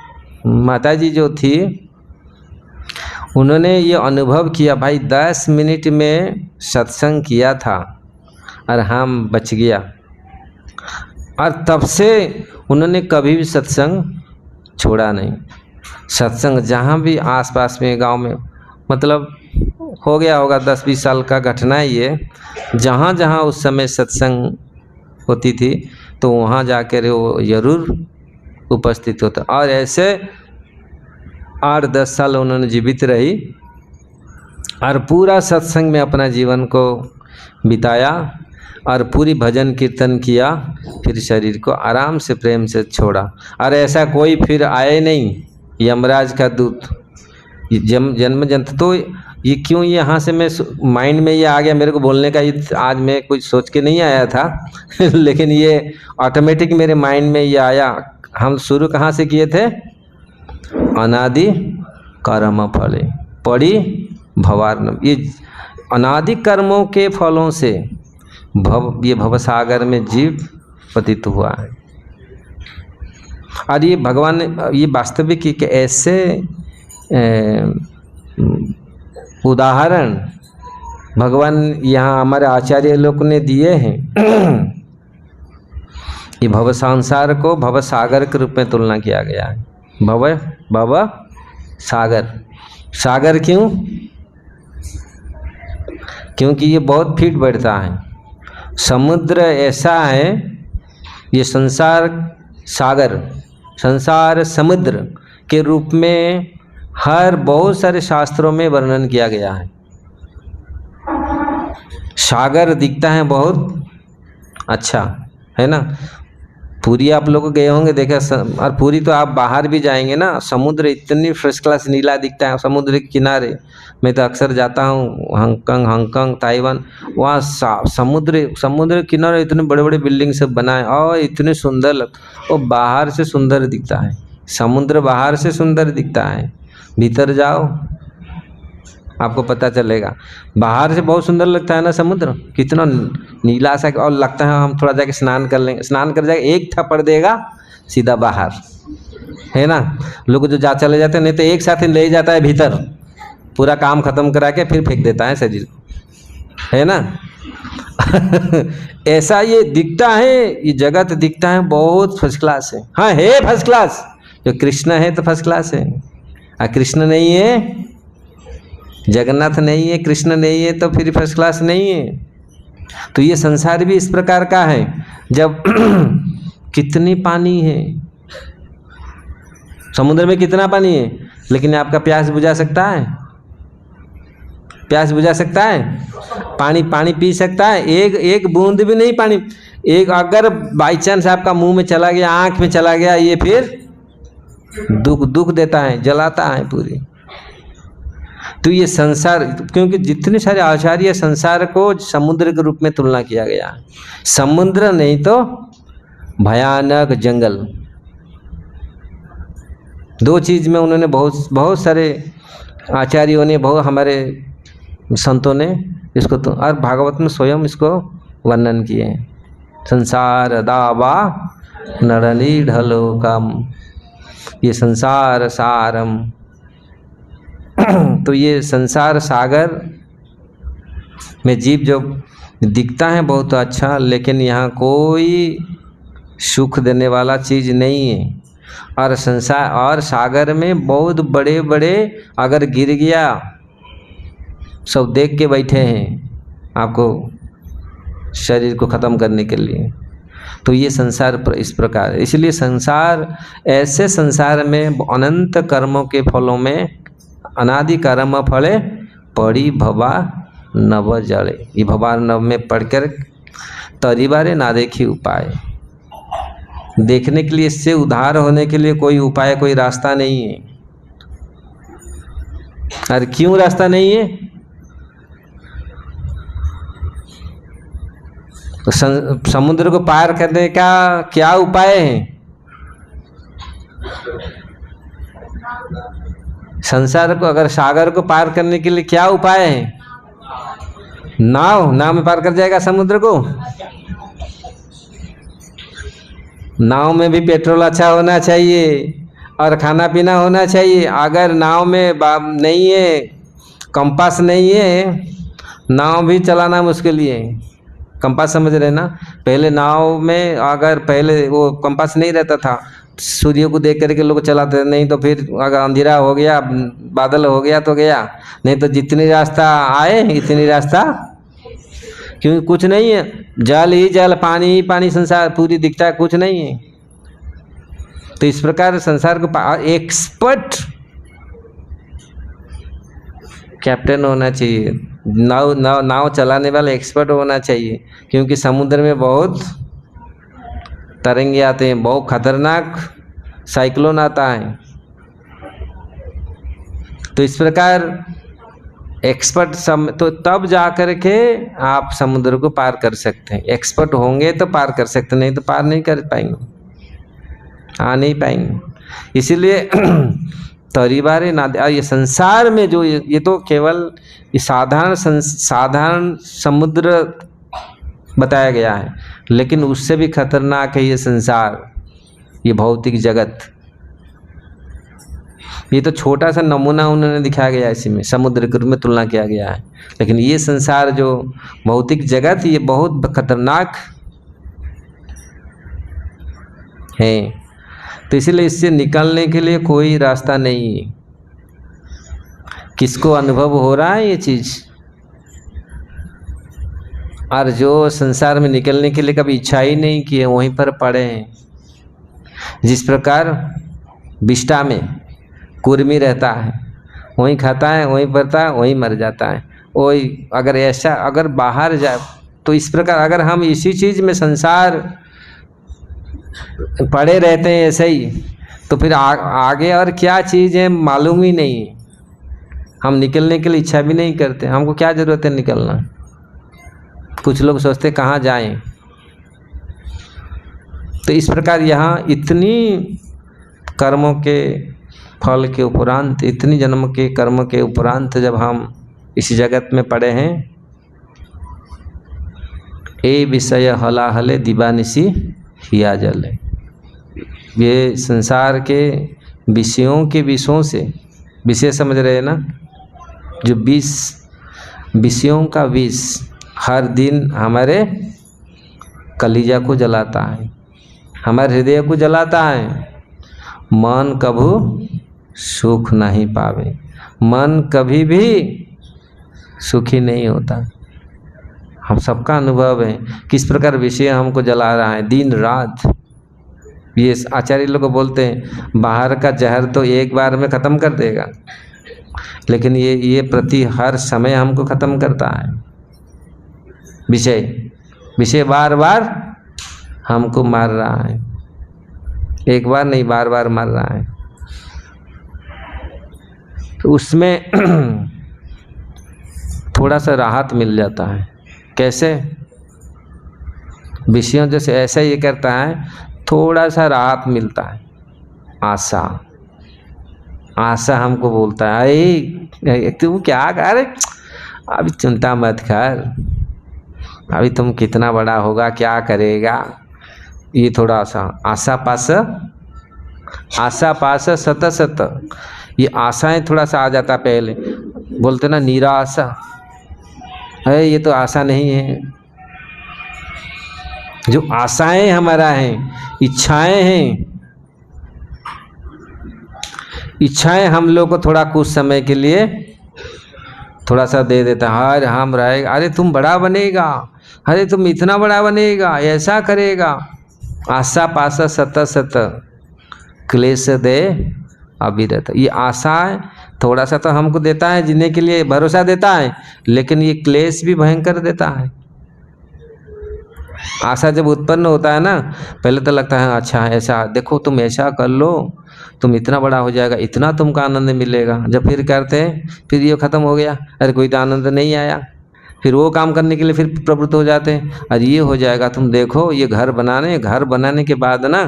माता जी जो थी, उन्होंने ये अनुभव किया, भाई 10 मिनट में सत्संग किया था और हम बच गया, और तब से उन्होंने कभी भी सत्संग छोड़ा नहीं। सत्संग जहाँ भी आसपास में गांव में, मतलब हो गया होगा 10-20 साल का घटना है ये, जहाँ जहाँ उस समय सत्संग होती थी तो वहाँ जाकर वो ज़रूर उपस्थित होता। और ऐसे 8-10 साल उन्होंने जीवित रही और पूरा सत्संग में अपना जीवन को बिताया और पूरी भजन कीर्तन किया, फिर शरीर को आराम से प्रेम से छोड़ा। और ऐसा कोई फिर आए नहीं यमराज का दूत, जन्म जंत। तो ये क्यों, यहाँ से मैं माइंड में ये आ गया मेरे को बोलने का, ये आज मैं कुछ सोच के नहीं आया था लेकिन ये ऑटोमेटिक मेरे माइंड में ये आया। हम शुरू कहाँ से किए थे? अनादि कर्म फले पड़ी भवार्णव। ये अनादि कर्मों के फलों से ये भवसागर में जीव पतित हुआ है। और ये भगवान ने, ये वास्तविक एक ऐसे उदाहरण भगवान यहाँ हमारे आचार्य लोग ने दिए हैं। ये भव संसार को भव सागर के रूप में तुलना किया गया है। भव सागर, सागर क्यों? क्योंकि ये बहुत फीट बढ़ता है। समुद्र ऐसा है, ये संसार सागर, संसार समुद्र के रूप में हर बहुत सारे शास्त्रों में वर्णन किया गया है। सागर दिखता है बहुत अच्छा, है ना। पूरी आप लोग गए होंगे, देखे, और पूरी तो आप बाहर भी जाएंगे ना, समुद्र इतनी फर्स्ट क्लास नीला दिखता है समुद्र के किनारे। मैं तो अक्सर जाता हूँ हांगकांग ताइवान, वहाँ समुद्र के किनारे इतने बड़े बड़े बिल्डिंग सब बनाए और इतने सुंदर वो बाहर से सुंदर दिखता है। समुद्र बाहर से सुंदर दिखता है, भीतर जाओ आपको पता चलेगा। बाहर से बहुत सुंदर लगता है ना समुद्र, कितना नीला सा, और लगता है हम थोड़ा जाके स्नान कर लेंगे, स्नान कर जाके एक थप्पड़ देगा सीधा बाहर, है ना। लोग जो चले जाते हैं, नहीं तो एक साथ ही ले जाता है भीतर, पूरा काम खत्म करा के फिर फेंक देता है शरीर। है ना। ऐसा ये दिखता है, ये जगत दिखता है बहुत फर्स्ट क्लास है। हाँ है फर्स्ट क्लास, जो कृष्ण है तो फर्स्ट क्लास है। कृष्ण नहीं है, जगन्नाथ नहीं है, कृष्ण नहीं है तो फिर फर्स्ट क्लास नहीं है। तो ये संसार भी इस प्रकार का है। जब कितनी पानी है, समुद्र में कितना पानी है, लेकिन आपका प्यास बुझा सकता है? प्यास बुझा सकता है? पानी पी सकता है? एक बूंद भी नहीं पानी। एक अगर बाई चांस आपका मुंह में चला गया, आंख में चला गया, ये फिर दुख देता है, जलाता है पूरी। तो ये संसार, क्योंकि जितने सारे आचार्य संसार को समुद्र के रूप में तुलना किया गया। समुद्र नहीं तो भयानक जंगल, दो चीज में उन्होंने बहुत सारे आचार्यों ने, बहुत हमारे संतों ने इसको तो, और भागवत में स्वयं इसको वर्णन किए। संसार दावा नरली ढलोकम, ये संसार सारम। तो ये संसार सागर में जीव जो दिखता है बहुत अच्छा, लेकिन यहाँ कोई सुख देने वाला चीज नहीं है। और संसार और सागर में बहुत बड़े बड़े, अगर गिर गया सब देख के बैठे हैं आपको शरीर को ख़त्म करने के लिए। तो ये संसार इस प्रकार है। इसलिए संसार, ऐसे संसार में अनंत कर्मों के फलों में अनादि कर्म फले पड़ी भवा नव जड़े। ये भवा नव में पढ़कर तरीबारे ना देखी उपाय। देखने के लिए, इससे उद्धार होने के लिए कोई उपाय, कोई रास्ता नहीं है। अरे क्यों रास्ता नहीं है? तो समुद्र को पार करने का क्या उपाय है? संसार को, अगर सागर को पार करने के लिए क्या उपाय है? नाव में पार कर जाएगा समुद्र को। नाव में भी पेट्रोल अच्छा होना चाहिए और खाना पीना होना चाहिए। अगर नाव में नहीं है, कंपास नहीं है, नाव भी चलाना मुश्किल है। कंपास समझ रहे ना? पहले नाव में अगर पहले वो कंपास नहीं रहता था, सूर्य को देख करके लोग चलाते थे, नहीं तो फिर अगर अंधेरा हो गया, बादल हो गया तो गया, नहीं तो जितनी रास्ता आए इतनी रास्ता, क्योंकि कुछ नहीं है, जल ही जल, पानी ही पानी, संसार पूरी दिखता है, कुछ नहीं है। तो इस प्रकार संसार को एक्सपर्ट कैप्टन होना चाहिए, नाव चलाने वाला एक्सपर्ट होना चाहिए, क्योंकि समुद्र में बहुत तरंगे आते हैं, बहुत खतरनाक साइक्लोन आता है। तो इस प्रकार एक्सपर्ट तो तब जा कर के आप समुद्र को पार कर सकते हैं। एक्सपर्ट होंगे तो पार कर सकते, नहीं तो पार नहीं कर पाएंगे, आ नहीं पाएंगे। इसीलिए तरीबारे ना, ये संसार में जो ये तो केवल ये साधारण समुद्र बताया गया है, लेकिन उससे भी खतरनाक है ये संसार, ये भौतिक जगत। ये तो छोटा सा नमूना उन्होंने दिखाया गया, इसी में समुद्र के रूप में तुलना किया गया है, लेकिन ये संसार जो भौतिक जगत, ये बहुत खतरनाक है। तो इसलिए इससे निकलने के लिए कोई रास्ता नहीं है। किसको अनुभव हो रहा है ये चीज? और जो संसार में निकलने के लिए कभी इच्छा ही नहीं की है, वहीं पर पड़े हैं। जिस प्रकार बिष्टा में कुर्मी रहता है, वहीं खाता है, वहीं पड़ता है, वहीं मर जाता है। वही अगर ऐसा अगर बाहर जाए, तो इस प्रकार अगर हम इसी चीज़ में संसार पड़े रहते हैं ऐसे ही, तो फिर आगे और क्या चीज़ है मालूम ही नहीं। हम निकलने के लिए इच्छा भी नहीं करते, हमको क्या ज़रूरत है निकलना। कुछ लोग सोचते कहाँ जाएं। तो इस प्रकार यहाँ इतनी कर्मों के फल के उपरांत, इतनी जन्म के कर्म के उपरांत जब हम इस जगत में पड़े हैं, ए विषय हलाहले दिवानिसी हिया जले। ये संसार के विषयों से, विषय समझ रहे हैं ना, जो विषयों का विष, हर दिन हमारे कलीजा को जलाता है, हमारे हृदय को जलाता है। मन कभू सुख नहीं पावे, मन कभी भी सुखी नहीं होता। हम सबका अनुभव है किस प्रकार विषय हमको जला रहा है दिन रात। ये आचार्य लोग बोलते हैं बाहर का जहर तो एक बार में ख़त्म कर देगा, लेकिन ये प्रति हर समय हमको ख़त्म करता है। विषय बार बार हमको मार रहा है, एक बार नहीं बार बार मार रहा है। तो उसमें थोड़ा सा राहत मिल जाता है। कैसे? विषयों जैसे ऐसा ये करता है, थोड़ा सा राहत मिलता है। आशा हमको बोलता है अरे तू क्या कर, अभी चिंता मत कर, अभी तुम कितना बड़ा होगा, क्या करेगा। ये थोड़ा सा आशा पास सत ये आशाएं थोड़ा सा आ जाता। पहले बोलते ना निराशा है, ये तो आशा नहीं है। जो आशाएं हमारा हैं, इच्छाएं हैं, इच्छाएं हम लोग को थोड़ा कुछ समय के लिए थोड़ा सा दे देता है। अरे हम रहेगा, अरे तुम बड़ा बनेगा, अरे तुम इतना बड़ा बनेगा, ऐसा करेगा। आशा पास सत क्लेश दे अविरत। ये आशा थोड़ा सा तो हमको देता है, जीने के लिए भरोसा देता है, लेकिन ये क्लेश भी भयंकर देता है। आशा जब उत्पन्न होता है ना, पहले तो लगता है अच्छा ऐसा, देखो तुम ऐसा कर लो, तुम इतना बड़ा हो जाएगा, इतना तुमको आनंद मिलेगा। जब फिर करते हैं, फिर ये ख़त्म हो गया, अरे कोई तो आनंद नहीं आया। फिर वो काम करने के लिए फिर प्रवृत्त हो जाते हैं, अरे ये हो जाएगा, तुम देखो ये घर बनाने के बाद ना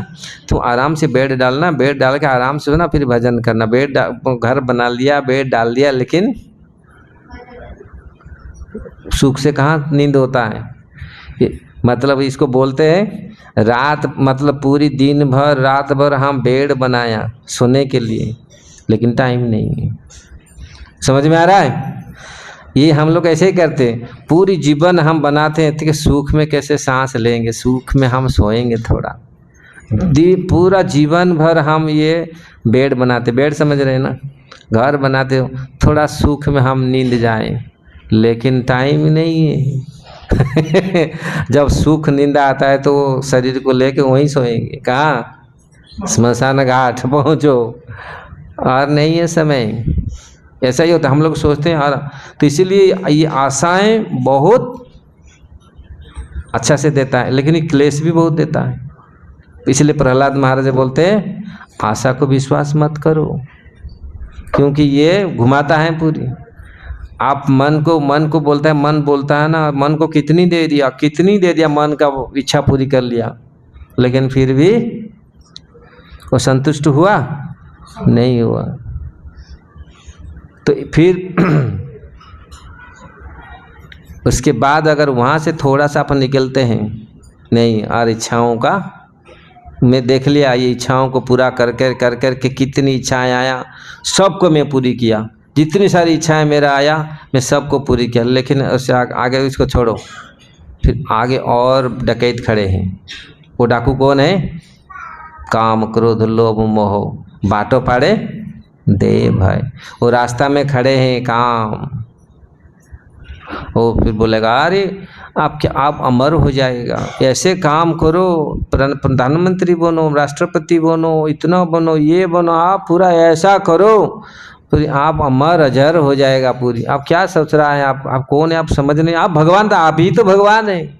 तुम आराम से बेड डालना, बेड डाल के आराम से ना फिर भजन करना। घर बना लिया, बेड डाल दिया, लेकिन सुख से कहाँ नींद होता है। मतलब इसको बोलते हैं रात, मतलब पूरी दिन भर रात भर हम बेड बनाया सोने के लिए, लेकिन टाइम नहीं है। समझ में आ रहा है? ये हम लोग ऐसे ही करते हैं, पूरी जीवन हम बनाते हैं कि सुख में कैसे सांस लेंगे, सुख में हम सोएंगे थोड़ा। पूरा जीवन भर हम ये बेड बनाते, बेड समझ रहे हैं ना, घर बनाते हो, थोड़ा सुख में हम नींद जाएं, लेकिन टाइम नहीं है। जब सुख नींद आता है तो शरीर को लेके वहीं सोएंगे। कहाँ? स्मशान घाट पहुँचो, और नहीं है समय। ऐसा ही होता है, हम लोग सोचते हैं। और तो इसीलिए ये आशाएं बहुत अच्छा से देता है, लेकिन ये क्लेश भी बहुत देता है। इसलिए प्रहलाद महाराज बोलते हैं आशा को विश्वास मत करो, क्योंकि ये घुमाता है पूरी। आप मन को बोलता है, मन बोलता है ना, मन को कितनी दे दिया, मन का वो इच्छा पूरी कर लिया, लेकिन फिर भी वो संतुष्ट हुआ नहीं हुआ। तो फिर उसके बाद अगर वहाँ से थोड़ा सा अपन निकलते हैं, नहीं और इच्छाओं का मैं देख लिया, ये इच्छाओं को पूरा कर कर के कितनी इच्छाएं आया, सबको मैं पूरी किया, जितनी सारी इच्छाएं मेरा आया मैं सबको पूरी किया, लेकिन उससे आगे इसको छोड़ो। फिर आगे और डकैत खड़े हैं। वो डाकू कौन है? काम क्रोध लोभ मोह बाटो पाड़े दे भाई। वो रास्ता में खड़े हैं काम। वो फिर बोलेगा अरे आप अमर हो जाएगा, ऐसे काम करो, प्रधानमंत्री बनो, राष्ट्रपति बनो, इतना बनो, ये बनो, आप पूरा ऐसा करो, पूरी आप अमर अजर हो जाएगा पूरी। आप क्या सोच रहा है? आप कौन है? आप समझ नहीं, आप भगवान था, आप ही तो भगवान है।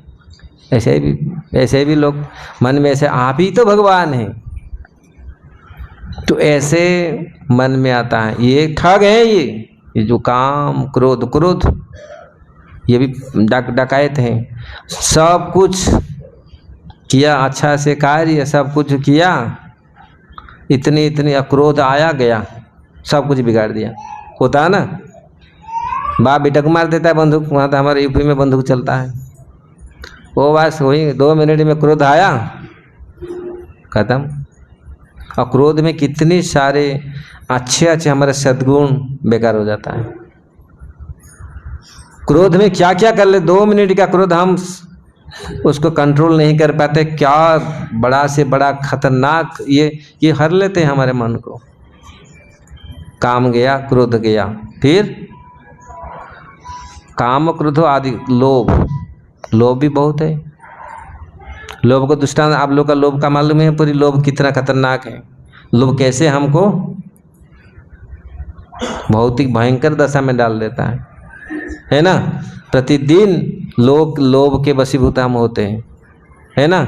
ऐसे भी लोग मन में ऐसे, आप ही तो भगवान है। तो ऐसे मन में आता है। ये ठग है, ये जो काम क्रोध ये भी डकायत हैं। सब कुछ किया अच्छा से कार्य, सब कुछ किया, इतनी क्रोध आया गया, सब कुछ बिगाड़ दिया। होता है ना, बाप बेटा को मार देता है बंदूक। वहाँ तो हमारे यूपी में बंदूक चलता है। वो बस वही 2 मिनट में क्रोध आया, खत्म। और क्रोध में कितने सारे अच्छे हमारे सद्गुण बेकार हो जाता है। क्रोध में क्या क्या कर ले, 2 मिनट का क्रोध हम उसको कंट्रोल नहीं कर पाते, क्या बड़ा से बड़ा खतरनाक ये हर लेते हैं हमारे मन को। काम गया, क्रोध गया, फिर काम क्रोध आदि, लोभ भी बहुत है। लोभ को दृष्टांत आप लोग का लोभ का मालूम है, पूरी लोभ कितना खतरनाक है। लोभ कैसे हमको भौतिक भयंकर दशा में डाल देता है ना। प्रतिदिन लोभ के वशीभूत हम होते हैं, है ना।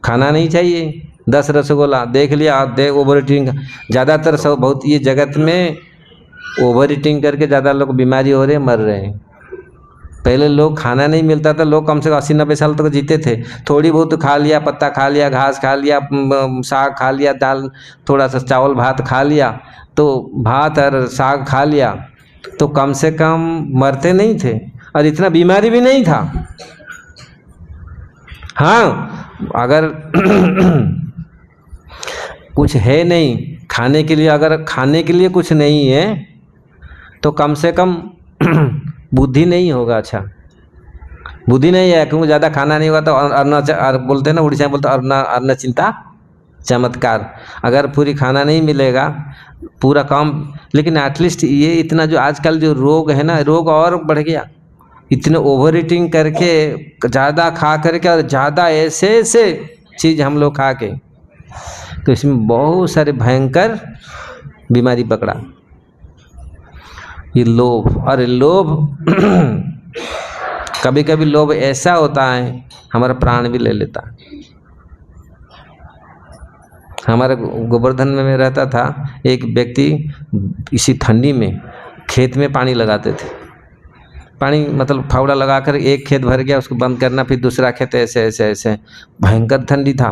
खाना नहीं चाहिए, 10 रसगुल्ला देख लिया, ओवर ईटिंग ज़्यादातर सब बहुत, ये जगत में ओवर ईटिंग करके ज़्यादा लोग बीमारी हो रहे, मर रहे हैं। पहले लोग खाना नहीं मिलता था, लोग कम से कम 80-90 साल तक जीते थे। थोड़ी बहुत खा लिया, पत्ता खा लिया, घास खा लिया, साग खा लिया, दाल, थोड़ा सा चावल भात खा लिया, तो भात और साग खा लिया तो कम से कम मरते नहीं थे, और इतना बीमारी भी नहीं था। हाँ, अगर कुछ है नहीं खाने के लिए, अगर खाने के लिए कुछ नहीं है तो कम से कम बुद्धि नहीं होगा। अच्छा, बुद्धि नहीं है, क्योंकि ज़्यादा खाना नहीं होगा तो अन्न बोलते हैं ना, उड़ीसा में बोलते अन्न चिंता चमत्कार। अगर पूरी खाना नहीं मिलेगा पूरा काम, लेकिन एटलीस्ट ये इतना जो आजकल जो रोग है ना, रोग और बढ़ गया, इतने ओवर ईटिंग करके, ज़्यादा खा करके, और ज़्यादा ऐसे चीज़ हम लोग खा के, तो इसमें बहुत सारे भयंकर बीमारी पकड़ा। ये लोभ, और लोभ कभी कभी लोभ ऐसा होता है हमारा प्राण भी ले लेता है। हमारे गोवर्धन में रहता था एक व्यक्ति, इसी ठंडी में खेत में पानी लगाते थे। पानी मतलब फावड़ा लगाकर एक खेत भर गया, उसको बंद करना, फिर दूसरा खेत, ऐसे भयंकर ठंडी था।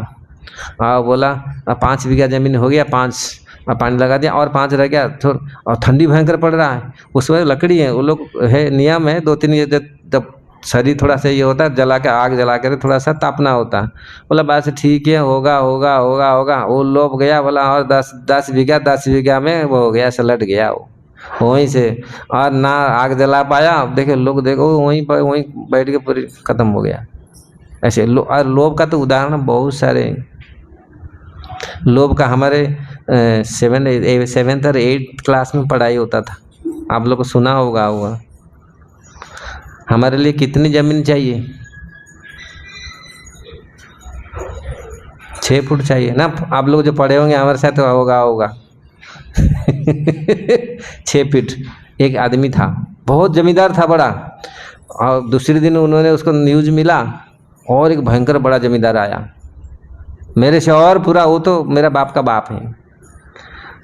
बोला 5 बीघा जमीन हो गया, 5 पानी लगा दिया, और 5 रह गया, और ठंडी भयंकर पड़ रहा है। उस वक्त लकड़ी है, वो लोग है, नियम है 2-3, जब शरीर थोड़ा सा ये होता है, जला के आग जला कर थोड़ा सा तापना होता है। बोला बस ठीक है, होगा। वो लोभ गया, बोला और 10 बीघा में वो हो गया, सलट गया वो वहीं से, और ना आग जला पाया। देखे लोग, देखो वहीं बैठ के पूरी खत्म हो गया। ऐसे और लोभ का तो उदाहरण बहुत सारे। लोभ का हमारे 7th और 8th क्लास में पढ़ाई होता था, आप लोग को सुना होगा हुआ। हमारे लिए कितनी जमीन चाहिए? 6 फुट चाहिए ना। आप लोग जो पढ़े होंगे हमारे साथ होगा 6 फीट। एक आदमी था, बहुत जमींदार था बड़ा, और दूसरे दिन उन्होंने उसको न्यूज़ मिला, और एक भयंकर बड़ा जमींदार आया मेरे से, और पूरा, वो तो मेरा बाप का बाप है।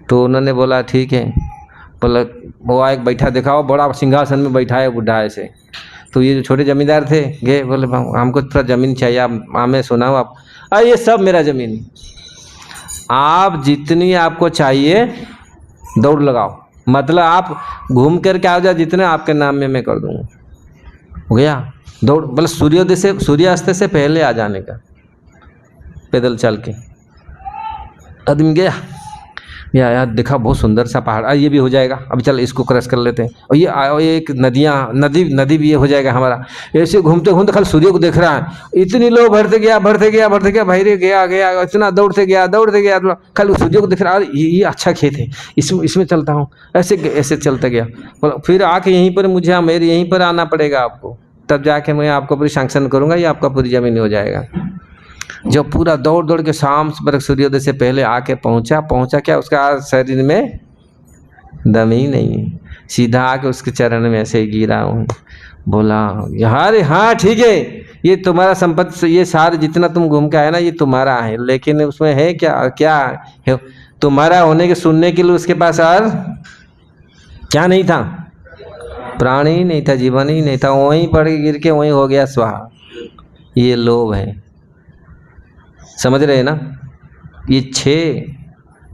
तो उन्होंने बोला ठीक है, बोला वो एक बैठा, देखा वो बड़ा सिंहासन में बैठा है बुढ़ा ऐसे। तो ये जो छोटे जमींदार थे गए, बोले हमको थोड़ा ज़मीन चाहिए, आप हमें सुनाओ आप। ये सब मेरा ज़मीन, आप जितनी आपको चाहिए दौड़ लगाओ, मतलब आप घूम करके आ जाओ, जितने आपके नाम में मैं कर दूँगा। हो गया दौड़, मतलब सूर्यास्त से पहले आ जाने का, पैदल चल के। आदमी गया, यार देखा बहुत सुंदर सा पहाड़, ये भी हो जाएगा, अभी चल इसको क्रॉस कर लेते हैं। और ये एक नदी भी ये हो जाएगा हमारा। ऐसे घूमते घूमते खाली सूर्य को देख रहा है, इतनी लोग बढ़ते गया भाई रे, गया इतना दौड़ते गया खाली सूर्य को देख रहा है। ये अच्छा खेत है, इसमें चलता हूँ, ऐसे चलता गया। फिर आके यहीं पर मुझे मेरे यहीं पर आना पड़ेगा आपको, तब जाके मैं आपको पूरी सैंक्शन करूँगा, ये आपका पूरी जमीन हो जाएगा। जो पूरा दौड़ के शाम पर सूर्योदय से पहले आके पहुंचा क्या, उसका शरीर में दम ही नहीं, सीधा आके उसके चरण में ऐसे गिरा हूँ। बोला यार हाँ ठीक है, ये तुम्हारा संपत्ति, ये सारे जितना तुम घूम के आए ना, ये तुम्हारा है, लेकिन उसमें है क्या है तुम्हारा होने के सुनने के लिए उसके पास और क्या नहीं था? प्राण ही नहीं था, जीवन ही नहीं था, वहीं पड़ के गिर के वहीं हो गया स्वाहा। ये लोभ है, समझ रहे हैं ना? ये 6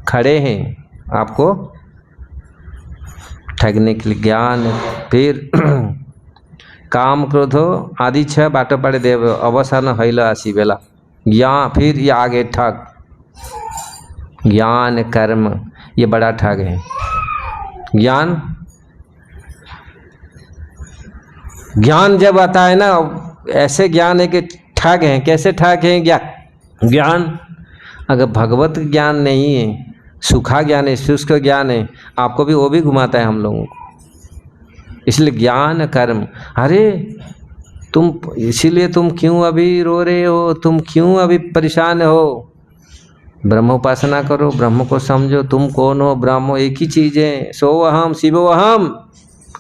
खड़े हैं आपको ठगने के लिए। ज्ञान, फिर काम क्रोधो आदि 6 बाटो पड़े देव अवसान हैल आसी बेला। ज्ञान, फिर ये आगे ठग, ज्ञान कर्म, ये बड़ा ठग है। ज्ञान ज्ञान जब आता है ना, ऐसे ज्ञान है कि ठग हैं। कैसे ठग हैं ज्ञान? अगर भगवत ज्ञान नहीं है, सूखा ज्ञान है, शुष्क ज्ञान है, आपको भी वो भी घुमाता है हम लोगों को। इसलिए ज्ञान कर्म, अरे तुम, इसीलिए तुम क्यों अभी रो रहे हो, तुम क्यों अभी परेशान हो? ब्रह्मोपासना करो, ब्रह्म को समझो, तुम कौन हो? ब्रह्म एक ही चीज है, सोअहम शिवोहम,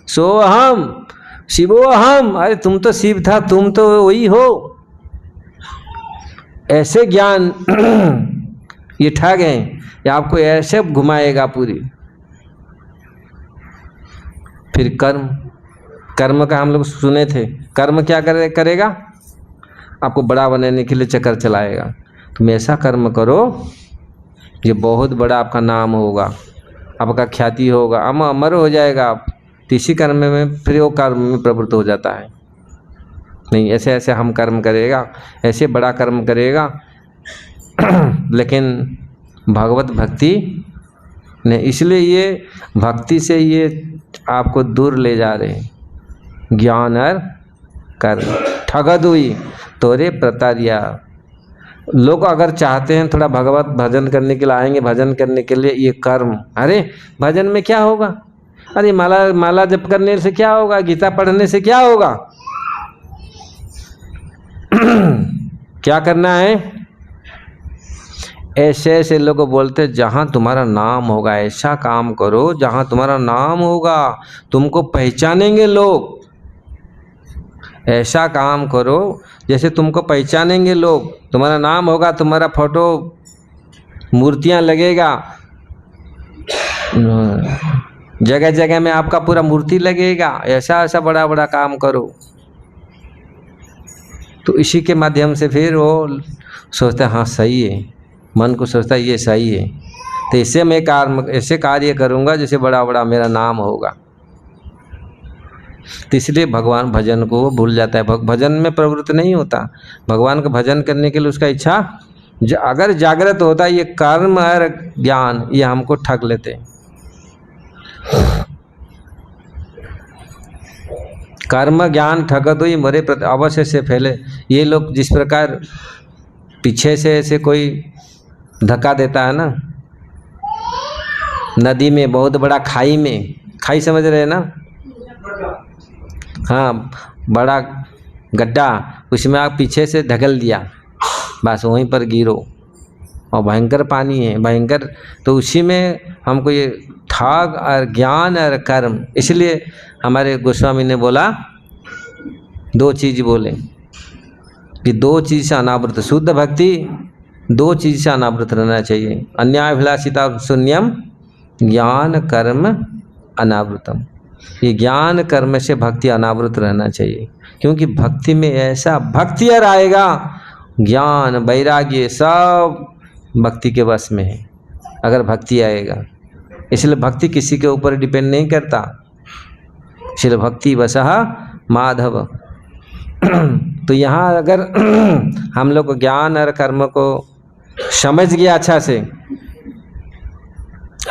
सोअहम शिवोहम। अरे तुम तो शिव था, तुम तो वही हो। ऐसे ज्ञान ये ठग हैं, ये आपको ऐसे घुमाएगा पूरी। फिर कर्म, कर्म का हम लोग सुने थे, कर्म क्या करेगा? आपको बड़ा बनाने के लिए चक्कर चलाएगा। तुम ऐसा कर्म करो, ये बहुत बड़ा आपका नाम होगा, आपका ख्याति होगा, अमर हो जाएगा आप। तो इसी कर्म में फिर वो कर्म में प्रवृत्त हो जाता है। नहीं, ऐसे ऐसे हम कर्म करेगा, ऐसे बड़ा कर्म करेगा। लेकिन भगवत भक्ति नहीं, इसलिए ये भक्ति से ये आपको दूर ले जा रहे हैं। ज्ञान और कर्म ठगत हुई तोरे प्रतारिया। लोग अगर चाहते हैं थोड़ा भगवत भजन करने के लिए, आएंगे भजन करने के लिए, ये कर्म, अरे भजन में क्या होगा? अरे माला जप करने से क्या होगा? गीता पढ़ने से क्या होगा? क्या करना है? ऐसे ऐसे लोग बोलते, जहां तुम्हारा नाम होगा ऐसा काम करो, जहां तुम्हारा नाम होगा तुमको पहचानेंगे लोग। ऐसा काम करो जैसे तुमको पहचानेंगे लोग, तुम्हारा नाम होगा, तुम्हारा फोटो, मूर्तियां लगेगा, जगह जगह में आपका पूरा मूर्ति लगेगा। ऐसा ऐसा बड़ा बड़ा काम करो। तो इसी के माध्यम से फिर वो सोचता है हाँ सही है, मन को सोचता है ये सही है, तो इससे मैं ऐसे कार्य करूँगा जैसे बड़ा बड़ा मेरा नाम होगा। तो इसलिए भगवान भजन को भूल जाता है, भजन में प्रवृत्त नहीं होता। भगवान का भजन करने के लिए उसका इच्छा अगर जागृत होता है, ये कर्म और ज्ञान ये हमको ठग लेते हैं। कर्म ज्ञान ठगत हुई मरे अवश्य से पहले। ये लोग जिस प्रकार पीछे से ऐसे कोई धक्का देता है ना, नदी में, बहुत बड़ा खाई में, खाई समझ रहे हैं ना? हाँ, बड़ा गड्ढा, उसमें आप पीछे से ढकल दिया, बस वहीं पर गिरो और भयंकर पानी है, भयंकर। तो उसी में हमको ये ठग और ज्ञान और कर्म, इसलिए हमारे गोस्वामी ने बोला, दो चीज बोले कि दो चीज से अनावृत, शुद्ध भक्ति दो चीज से अनावृत रहना चाहिए। अन्याभिलाषिता शून्यम, ज्ञान कर्म अनावृतम। ये ज्ञान कर्म से भक्ति अनावृत रहना चाहिए, क्योंकि भक्ति में ऐसा भक्ति और आएगा, ज्ञान वैराग्य सब भक्ति के वश में है अगर भक्ति आएगा। इसलिए भक्ति किसी के ऊपर डिपेंड नहीं करता, इसलिए भक्ति वशः माधव। तो यहाँ अगर हम लोग ज्ञान और कर्म को समझ गया अच्छा से,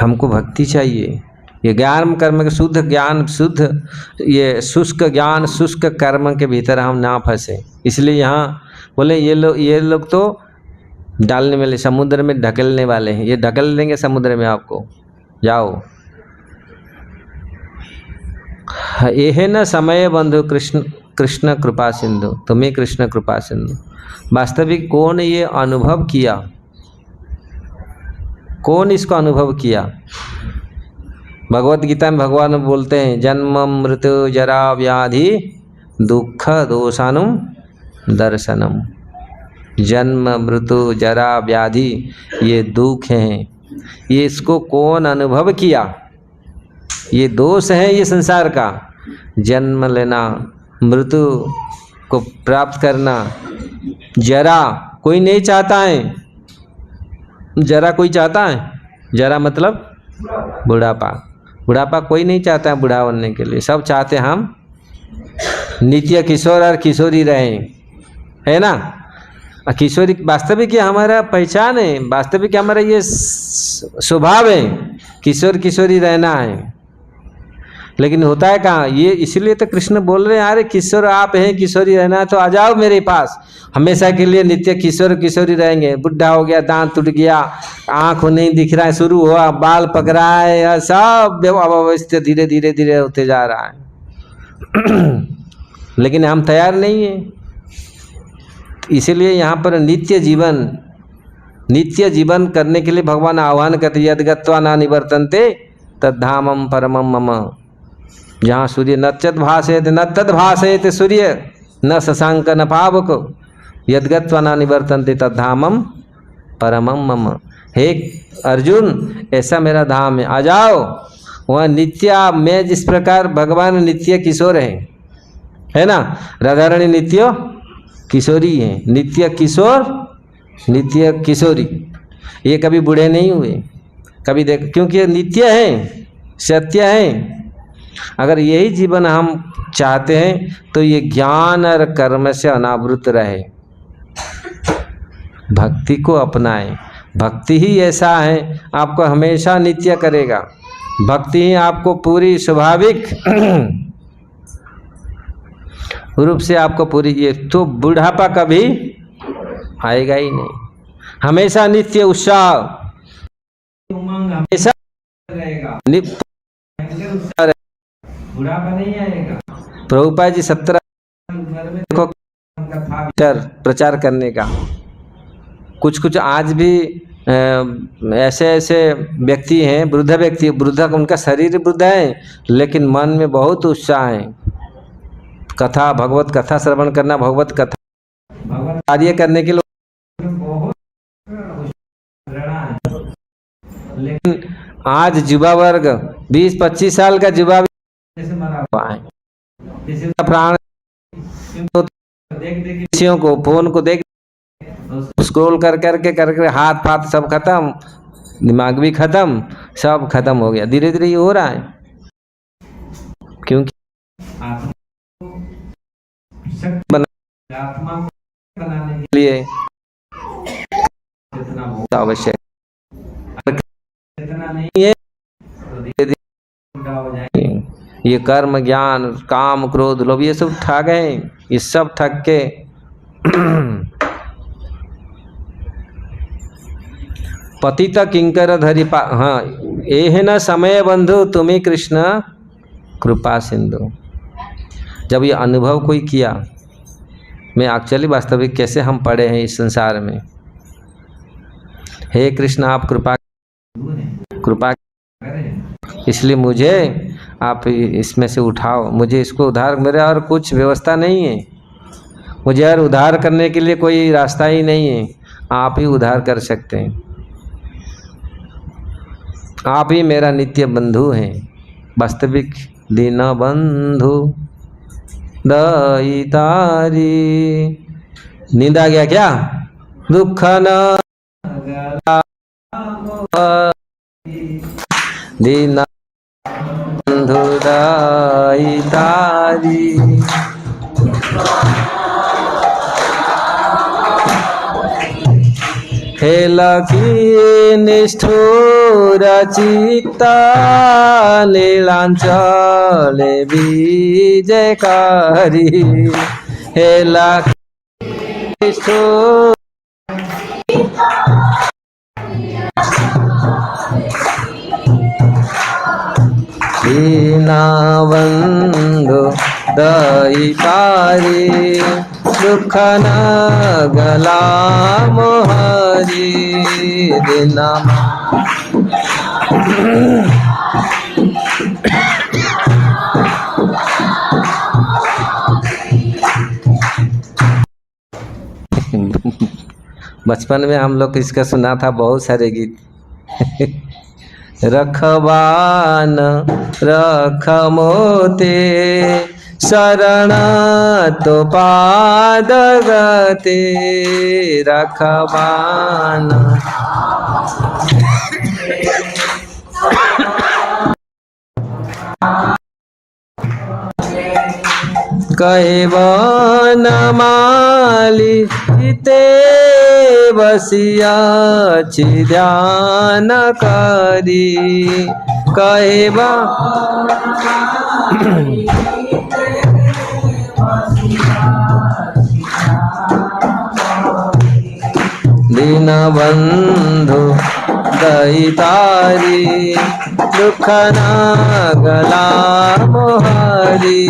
हमको भक्ति चाहिए। ये ज्ञान कर्म के शुद्ध ज्ञान, शुद्ध ये शुष्क ज्ञान, शुष्क कर्म के भीतर हम ना फंसे। इसलिए यहाँ बोले ये लोग तो डालने वाले, समुद्र में ढकेलने वाले हैं, ये ढकेल देंगे समुद्र में आपको, जाओ। ये है न समय बंधु कृष्ण कृपा सिंधु, तुम्हें कृष्ण कृपा सिंधु। वास्तविक कौन ये अनुभव किया, कौन इसको अनुभव किया? भगवत गीता में भगवान बोलते हैं, जन्म मृत्यु जरा व्याधि दुख दोषानुम दर्शनम। जन्म मृत्यु जरा व्याधि ये दुख हैं, ये इसको कौन अनुभव किया? ये दोष है ये संसार का, जन्म लेना, मृत्यु को प्राप्त करना, जरा कोई नहीं चाहता है। जरा कोई चाहता है? जरा मतलब बुढ़ापा, बुढ़ापा कोई नहीं चाहता है बूढ़ा बनने के लिए, सब चाहते हैं हम नित्य किशोर और किशोरी रहें, है ना? किशोरी वास्तविक ये हमारा पहचान है, वास्तविक हमारा ये स्वभाव है, किशोर किशोरी रहना है। लेकिन होता है कहाँ ये, इसलिए तो कृष्ण बोल रहे हैं अरे किशोर आप हैं, किशोरी रहना है तो आ जाओ मेरे पास, हमेशा के लिए नित्य किशोर किशोरी रहेंगे। बुढ़ा हो गया, दांत टूट गया, आंख नहीं दिख रहा है, शुरू हुआ, बाल पक रहा है, सब अवस्थित धीरे धीरे धीरे होते जा रहा है। लेकिन हम तैयार नहीं है, इसीलिए यहाँ पर नित्य जीवन करने के लिए भगवान आह्वान करते, यद गत्वा न निवर्तन्ते तद्धामम परमम मम। जहाँ सूर्य न चत भासेत न तद भासेत सूर्य न शशांक न पावक, यद गत्वा न निवर्तन्ते तद्धामम परमम मम। हे अर्जुन ऐसा मेरा धाम है, आ जाओ वहाँ नित्य। मैं जिस प्रकार भगवान नित्य किशोर है ना, राधा रानी नित्य किशोरी है, नित्य किशोर नित्य किशोरी, ये कभी बूढ़े नहीं हुए कभी, देख क्योंकि ये नित्य है, सत्य है। अगर यही जीवन हम चाहते हैं तो ये ज्ञान और कर्म से अनावृत रहे, भक्ति को अपनाएं। भक्ति ही ऐसा है आपको हमेशा नित्य करेगा, भक्ति ही आपको पूरी स्वाभाविक रूप से आपको पूरी, ये तो बुढ़ापा कभी आएगा ही नहीं, हमेशा नित्य उत्साह, हमेशा रहेगा, बुढ़ापा नहीं आएगा। प्रभुपाद जी 17 देखो प्रचार करने का, कुछ आज भी ऐसे ऐसे व्यक्ति हैं, वृद्ध व्यक्ति, वृद्ध उनका शरीर वृद्ध है लेकिन मन में बहुत उत्साह है। कथा, भगवत कथा श्रवण करना, भगवत कथा भगवत कार्य करने के लिए बहुत, लेकिन आज युवा वर्ग 20-25 साल का युवा प्राण देख को, फोन को देख, स्क्रॉल करके हाथ पाथ सब खत्म, दिमाग भी खत्म, सब खत्म हो गया। धीरे धीरे ये हो रहा है क्योंकि आत्मा बनाने के लिए आवश्यक इतना नहीं है तो धीरे धीरे हो जाएंगे। ये कर्म ज्ञान काम क्रोध लोभ ये सब ठग है, ये सब ठग के पतित किंकर धरि हाँ ये न समय बंधु तुम्हें कृष्ण कृपा सिंधु। जब ये अनुभव कोई किया, मैं एक्चुअली वास्तविक कैसे हम पड़े हैं इस संसार में, हे कृष्ण आप कृपा इसलिए मुझे आप इसमें से उठाओ, मुझे इसको उद्धार, मेरे और कुछ व्यवस्था नहीं है, मुझे और उद्धार करने के लिए कोई रास्ता ही नहीं है, आप ही उद्धार कर सकते हैं, आप ही मेरा नित्य बंधु हैं, वास्तविक दीन बंधु दयितारी। नींद आ गया क्या? दुख न दीन बंधु दयितारी। हे लकी निष्ठुर चित्ता नीलांचले विजयकारी। हे लकी निष्ठुर दीनबंधु दयितारी। दुख न गला मोहरी दीना। बचपन में हम लोग इसका सुना था बहुत सारे गीत। रखवान रख मोते शरण तो पाद गते। रखवान कहवन माली ते बसिया ध्यान करी। कहेबा दीन बंधु दयितारी दुख न गला मोहारी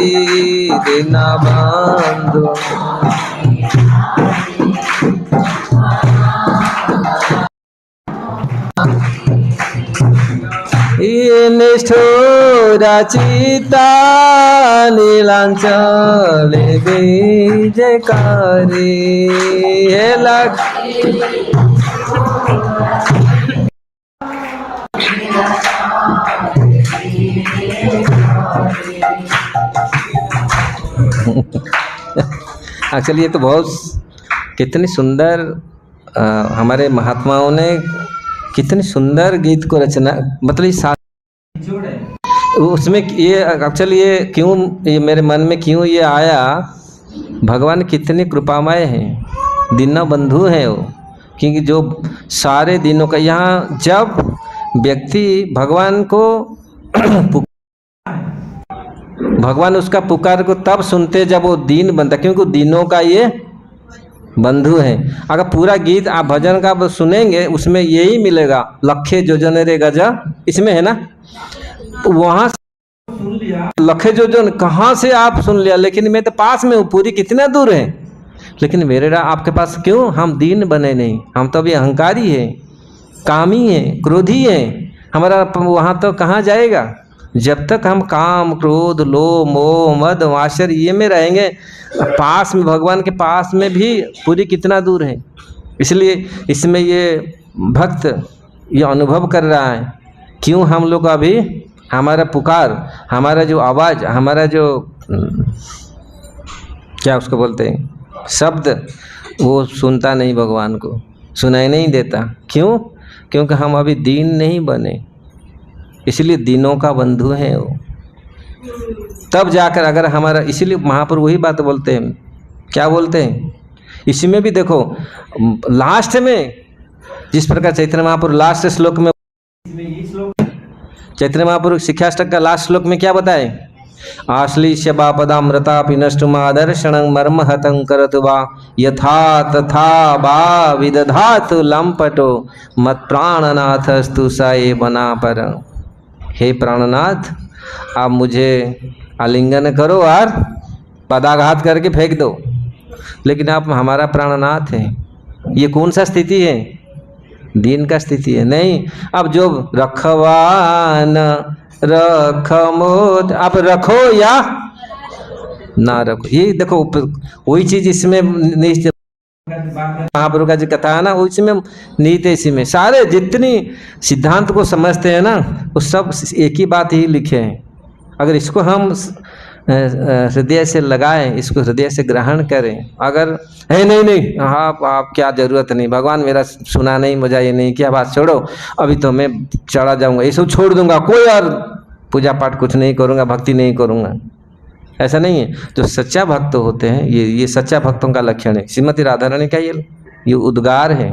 दीन बंधु ये निष्ठुर चिता नीलांचले विजयकारी हे लग एक्चुअली ये तो बहुत कितनी सुंदर हमारे महात्माओं ने कितनी सुंदर गीत को रचना, मतलब उसमें ये एक्चुअली ये क्यों ये मेरे मन में क्यों ये आया, भगवान कितने कृपामय हैं, दीन बंधु हैं वो, क्योंकि जो सारे दिनों का यहाँ जब व्यक्ति भगवान को भगवान उसका पुकार को तब सुनते जब वो दीन बनता, क्योंकि दिनों का ये बंधु है। अगर पूरा गीत आप भजन का सुनेंगे उसमें यही मिलेगा, लखे जोजन रे गजा, इसमें है ना, वहां सुन लिया लखे जोजन कहाँ से आप सुन लिया, लेकिन मैं तो पास में हूँ, पूरी कितना दूर है, लेकिन मेरे आपके पास क्यों, हम दीन बने नहीं, हम तो अभी अहंकारी है, कामी है, क्रोधी है, हमारा वहां तो कहाँ जाएगा। जब तक हम काम क्रोध लोभ मोह मद माश्चर्य ये में रहेंगे, पास में भगवान के पास में भी पूरी कितना दूर है। इसलिए इसमें ये भक्त ये अनुभव कर रहा है, क्यों हम लोग अभी हमारा पुकार, हमारा जो आवाज़, हमारा जो क्या उसको बोलते हैं शब्द, वो सुनता नहीं, भगवान को सुनाई नहीं देता। क्यों? क्योंकि हम अभी दीन नहीं बने, इसलिए दिनों का बंधु है वो। तब जाकर अगर हमारा, इसीलिए महापुरुष वही बात बोलते हैं, क्या बोलते हैं, इसी में भी देखो लास्ट में जिस प्रकार चैतन्य महापुरुष लास्ट श्लोक में, चैतन्य महापुरुष शिक्षाष्टक का लास्ट श्लोक में क्या बताए, आश्लीष्य बापदामृता पिनष्टुमादर्शनं मर्म हतं करतु वा यथा तथा बा विदधातु लंपटो मत प्राणनाथस्तु साये बना पर। हे प्राणनाथ, आप मुझे आलिंगन करो और पदाघात करके फेंक दो, लेकिन आप हमारा प्राणनाथ हैं। ये कौन सा स्थिति है, दीन का स्थिति है नहीं। अब जो रखवान रख मोद, आप रखो या ना रखो, ये देखो वही चीज इसमें महाप्रभु का जो कथा है ना, उसमें नीति इसी में सारे जितनी सिद्धांत को समझते हैं ना, वो सब एक ही बात ही लिखे हैं। अगर इसको हम हृदय से लगाएं, इसको हृदय से ग्रहण करें, अगर है नहीं नहीं आप क्या जरूरत नहीं, भगवान मेरा सुना नहीं, मुझे ये नहीं किया, बात छोड़ो, अभी तो मैं चढ़ा जाऊंगा, ये सब छोड़ दूंगा, कोई और पूजा पाठ कुछ नहीं करूंगा, भक्ति नहीं करूंगा, ऐसा नहीं है। जो सच्चा भक्त होते हैं, ये सच्चा भक्तों का लक्षण है। श्रीमती राधा रानी का ये उद्गार है,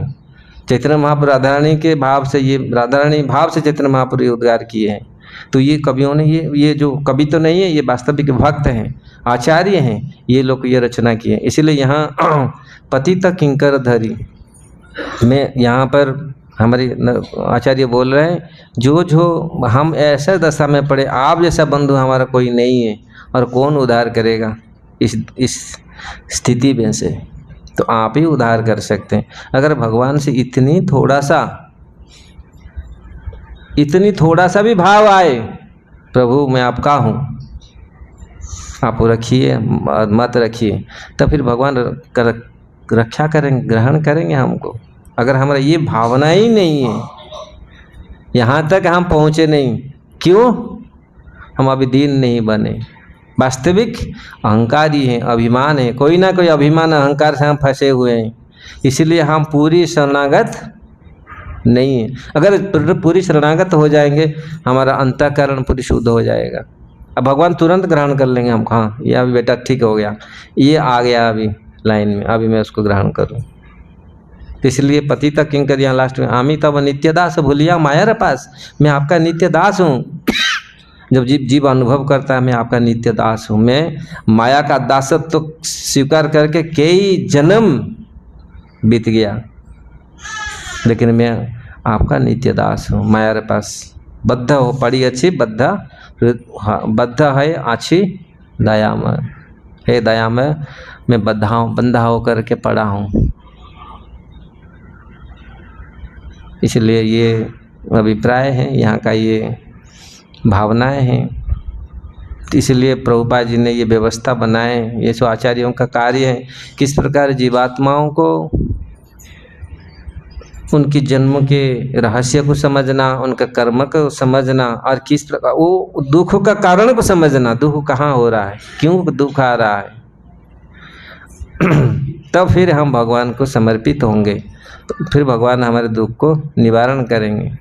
चैतन्य महाप्रभु राधा रानी के भाव से, ये राधा रानी भाव से चैतन्य महाप्रभु ये उद्गार किए हैं। तो ये कवियों ने ये जो कवि तो नहीं है, ये वास्तविक भक्त हैं, आचार्य हैं, ये लोग ये रचना किए। इसीलिए यहाँ पतित किंकर धरी में यहाँ पर हमारे आचार्य बोल रहे हैं, जो हम ऐसा दशा में पड़े, आप जैसा बंधु हमारा कोई नहीं है, और कौन उद्धार करेगा इस स्थिति में से, तो आप ही उद्धार कर सकते हैं। अगर भगवान से इतनी थोड़ा सा भी भाव आए, प्रभु मैं आपका हूँ, आप रखिए मत रखिए, तो फिर भगवान रक्षा करेंगे, ग्रहण करेंगे हमको। अगर हमारा ये भावना ही नहीं है, यहाँ तक हम पहुँचे नहीं, क्यों? हम अभी दीन नहीं बने, वास्तविक अहंकारी हैं, अभिमान है, कोई ना कोई अभिमान अहंकार से हम फंसे हुए हैं, इसलिए हम पूरी शरणागत नहीं है। अगर पूरी शरणागत हो जाएंगे, हमारा अंतःकरण पूरी शुद्ध हो जाएगा। अब भगवान तुरंत ग्रहण कर लेंगे हम, हाँ ये अभी बेटा ठीक हो गया, ये आ गया अभी लाइन में, अभी मैं उसको ग्रहण करूँ। तो इसलिए पति तक किंग कर यहाँ लास्ट में, आमी तब नित्य दास भूलिया माया रे पास, मैं आपका नित्य दास हूँ। जब जीव अनुभव करता है मैं आपका नित्य दास हूँ, मैं माया का दासत्व तो स्वीकार करके कई जन्म बीत गया, लेकिन मैं आपका नित्य दास हूँ माया रे पास। बद्ध हो पड़ी अच्छी बद्ध है आछी दयामय, हे दयामय मैं बंधा होकर के पड़ा हूँ। इसलिए ये अभिप्राय है यहाँ का, ये भावनाएं हैं। इसलिए प्रभुपाद जी ने ये व्यवस्था बनाए, ये जो आचार्यों का कार्य है, किस प्रकार जीवात्माओं को उनकी जन्म के रहस्य को समझना, उनका कर्म को समझना, और किस प्रकार वो दुख का कारण को समझना, दुख कहाँ हो रहा है, क्यों दुख आ रहा है, तब फिर हम भगवान को समर्पित होंगे, तो फिर भगवान हमारे दुख को निवारण करेंगे।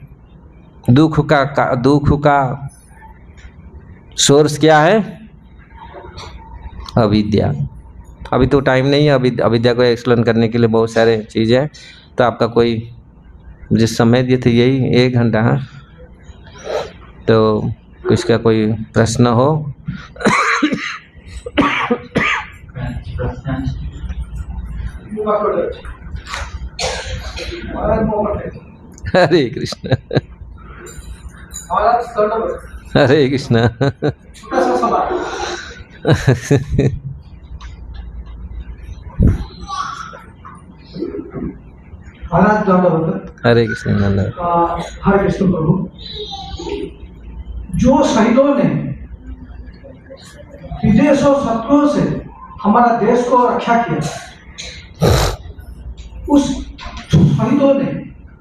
दुख का सोर्स क्या है? अविद्या। अभी तो टाइम नहीं है अविद्या को एक्सप्लेन करने के लिए, बहुत सारे चीज़ें हैं। तो आपका कोई जिस समय दिए थे यही 1 घंटा, हाँ, तो किसका कोई प्रश्न हो? हरे कृष्ण, हरे कृष्ण। हरे कृष्ण। हरे कृष्ण प्रभु। जो शहीदों ने विदेश और शत्रुओं से हमारा देश को रक्षा किया, उस शहीदों ने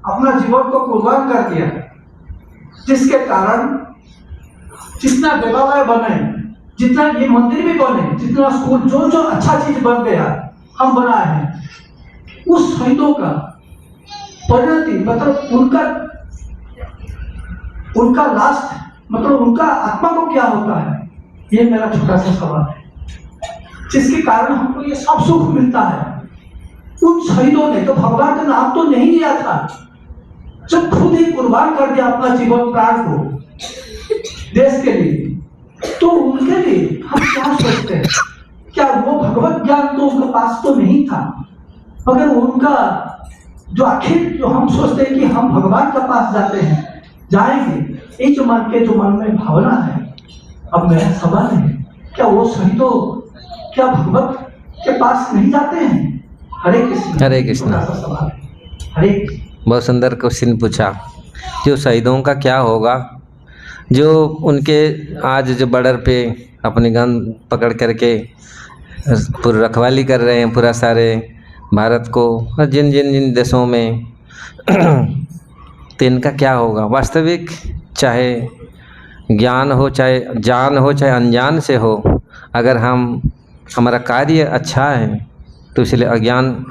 अपना जीवन को कुर्बान कर दिया, जिसके कारण जितना देवालय बने, जितना ये मंदिर भी बने, जितना स्कूल, जो जो अच्छा चीज बन गया हम बनाए हैं, उस शहीदों का परिणति मतलब उनका लास्ट मतलब उनका आत्मा को क्या होता है, ये मेरा छोटा सा सवाल है, जिसके कारण हमको ये सब सुख मिलता है। उन शहीदों ने तो भगवान का नाम तो नहीं लिया था, जब खुद ही कुर्बान कर दिया अपना जीवन प्राण को देश के लिए, तो उनके लिए हम क्या सोचते हैं? क्या वो भगवत ज्ञान तो उनके पास तो नहीं था, मगर उनका जो आखिर जो हम सोचते हैं कि हम भगवान के पास जाते हैं, जाएंगे, ये जो मन में भावना है। अब मेरा सवाल है, क्या वो शहीदों क्या भगवत के पास नहीं जाते हैं? हरे कृष्ण। हरे कृष्ण। हरे, बहुत सुंदर क्वेश्चन पूछा। जो शहीदों का क्या होगा, जो उनके आज जो बॉर्डर पे अपनी गन पकड़ करके पूरी रखवाली कर रहे हैं पूरा सारे भारत को, और जिन जिन देशों में, तो इनका क्या होगा? वास्तविक चाहे ज्ञान हो, चाहे जान हो, चाहे अनजान से हो, अगर हमारा कार्य अच्छा है तो इसलिए अज्ञान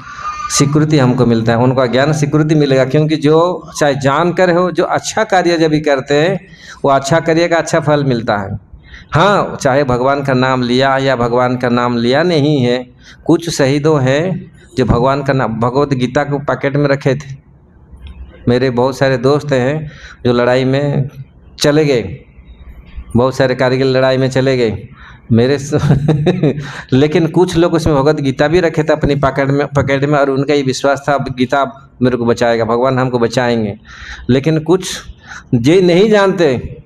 स्वीकृति हमको मिलता है, उनको अज्ञान स्वीकृति मिलेगा। क्योंकि जो चाहे जान कर हो, जो अच्छा कार्य जब भी करते हैं वो अच्छा कार्य का अच्छा फल मिलता है। हाँ, चाहे भगवान का नाम लिया या भगवान का नाम लिया नहीं है, कुछ शहीदों हैं जो भगवान का नाम, भगवत गीता को पॉकेट में रखे थे। मेरे बहुत सारे दोस्त हैं जो लड़ाई में चले गए, बहुत सारे कारगिल लड़ाई में चले गए मेरे लेकिन कुछ लोग उसमें भगवत गीता भी रखे थे अपनी पॉकेट में, और उनका ये विश्वास था गीता मेरे को बचाएगा, भगवान हमको बचाएंगे। लेकिन कुछ ये नहीं जानते,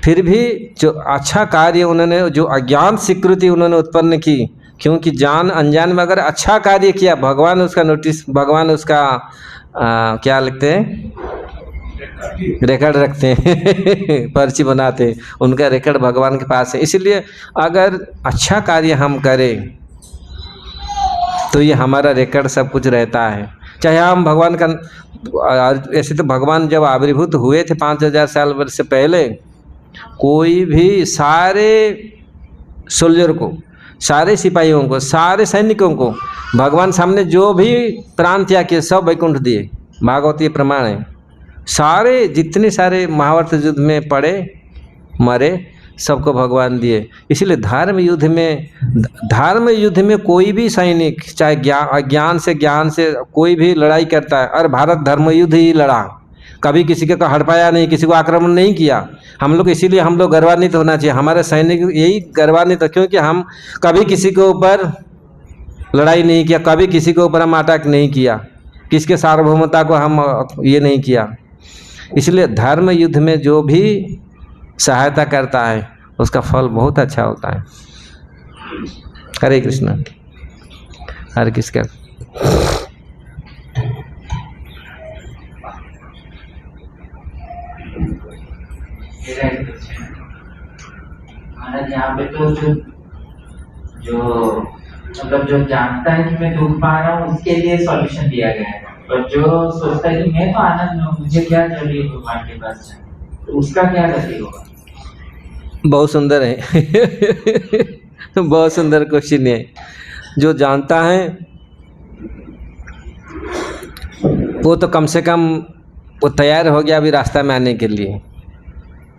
फिर भी जो अच्छा कार्य उन्होंने, जो अज्ञान स्वीकृति उन्होंने उत्पन्न की, क्योंकि जान अनजान में अगर अच्छा कार्य किया, भगवान उसका नोटिस, भगवान उसका क्या लिखते हैं, रिकॉर्ड रखते हैं पर्ची बनाते हैं, उनका रिकॉर्ड भगवान के पास है। इसलिए अगर अच्छा कार्य हम करें तो ये हमारा रिकॉर्ड सब कुछ रहता है। चाहे हम भगवान का, ऐसे तो भगवान जब आविर्भूत हुए थे 5000 साल वर्ष से पहले, कोई भी सारे सोल्जर को, सारे सिपाहियों को, सारे सैनिकों को भगवान सामने जो भी प्राण त्याग किए सब वैकुंठ दिए, भागवत ये प्रमाण है। सारे जितने सारे महाभारत युद्ध में पड़े मरे, सबको भगवान दिए। इसलिए धर्म युद्ध में कोई भी सैनिक चाहे ज्ञान से कोई भी लड़ाई करता है, और भारत धर्म युद्ध ही लड़ा, कभी किसी को हड़पाया नहीं, किसी को आक्रमण नहीं किया। हम लोग इसीलिए हम लोग गर्वान्वित होना चाहिए, हमारे सैनिक यही गर्वान्वित, क्योंकि हम कभी किसी के ऊपर लड़ाई नहीं किया, कभी किसी के ऊपर हम अटैक नहीं किया, किसके सार्वभौमता को हम ये नहीं किया। इसलिए धर्म युद्ध में जो भी सहायता करता है उसका फल बहुत अच्छा होता है। हरे कृष्ण। हरे कृष्ण। महाराज यहाँ पे तो जो मतलब जो जानता है कि मैं दुख पा रहा हूँ उसके लिए सॉल्यूशन दिया गया है, और जो सोचता है कि मैं तो आनंद में हूँ, मुझे क्या जरूरी है भगवान के पास जाने, तो उसका क्या गति होगा? बहुत सुंदर है बहुत सुंदर क्वेश्चन है। जो जानता है वो तो कम से कम वो तैयार हो गया अभी रास्ता में आने के लिए,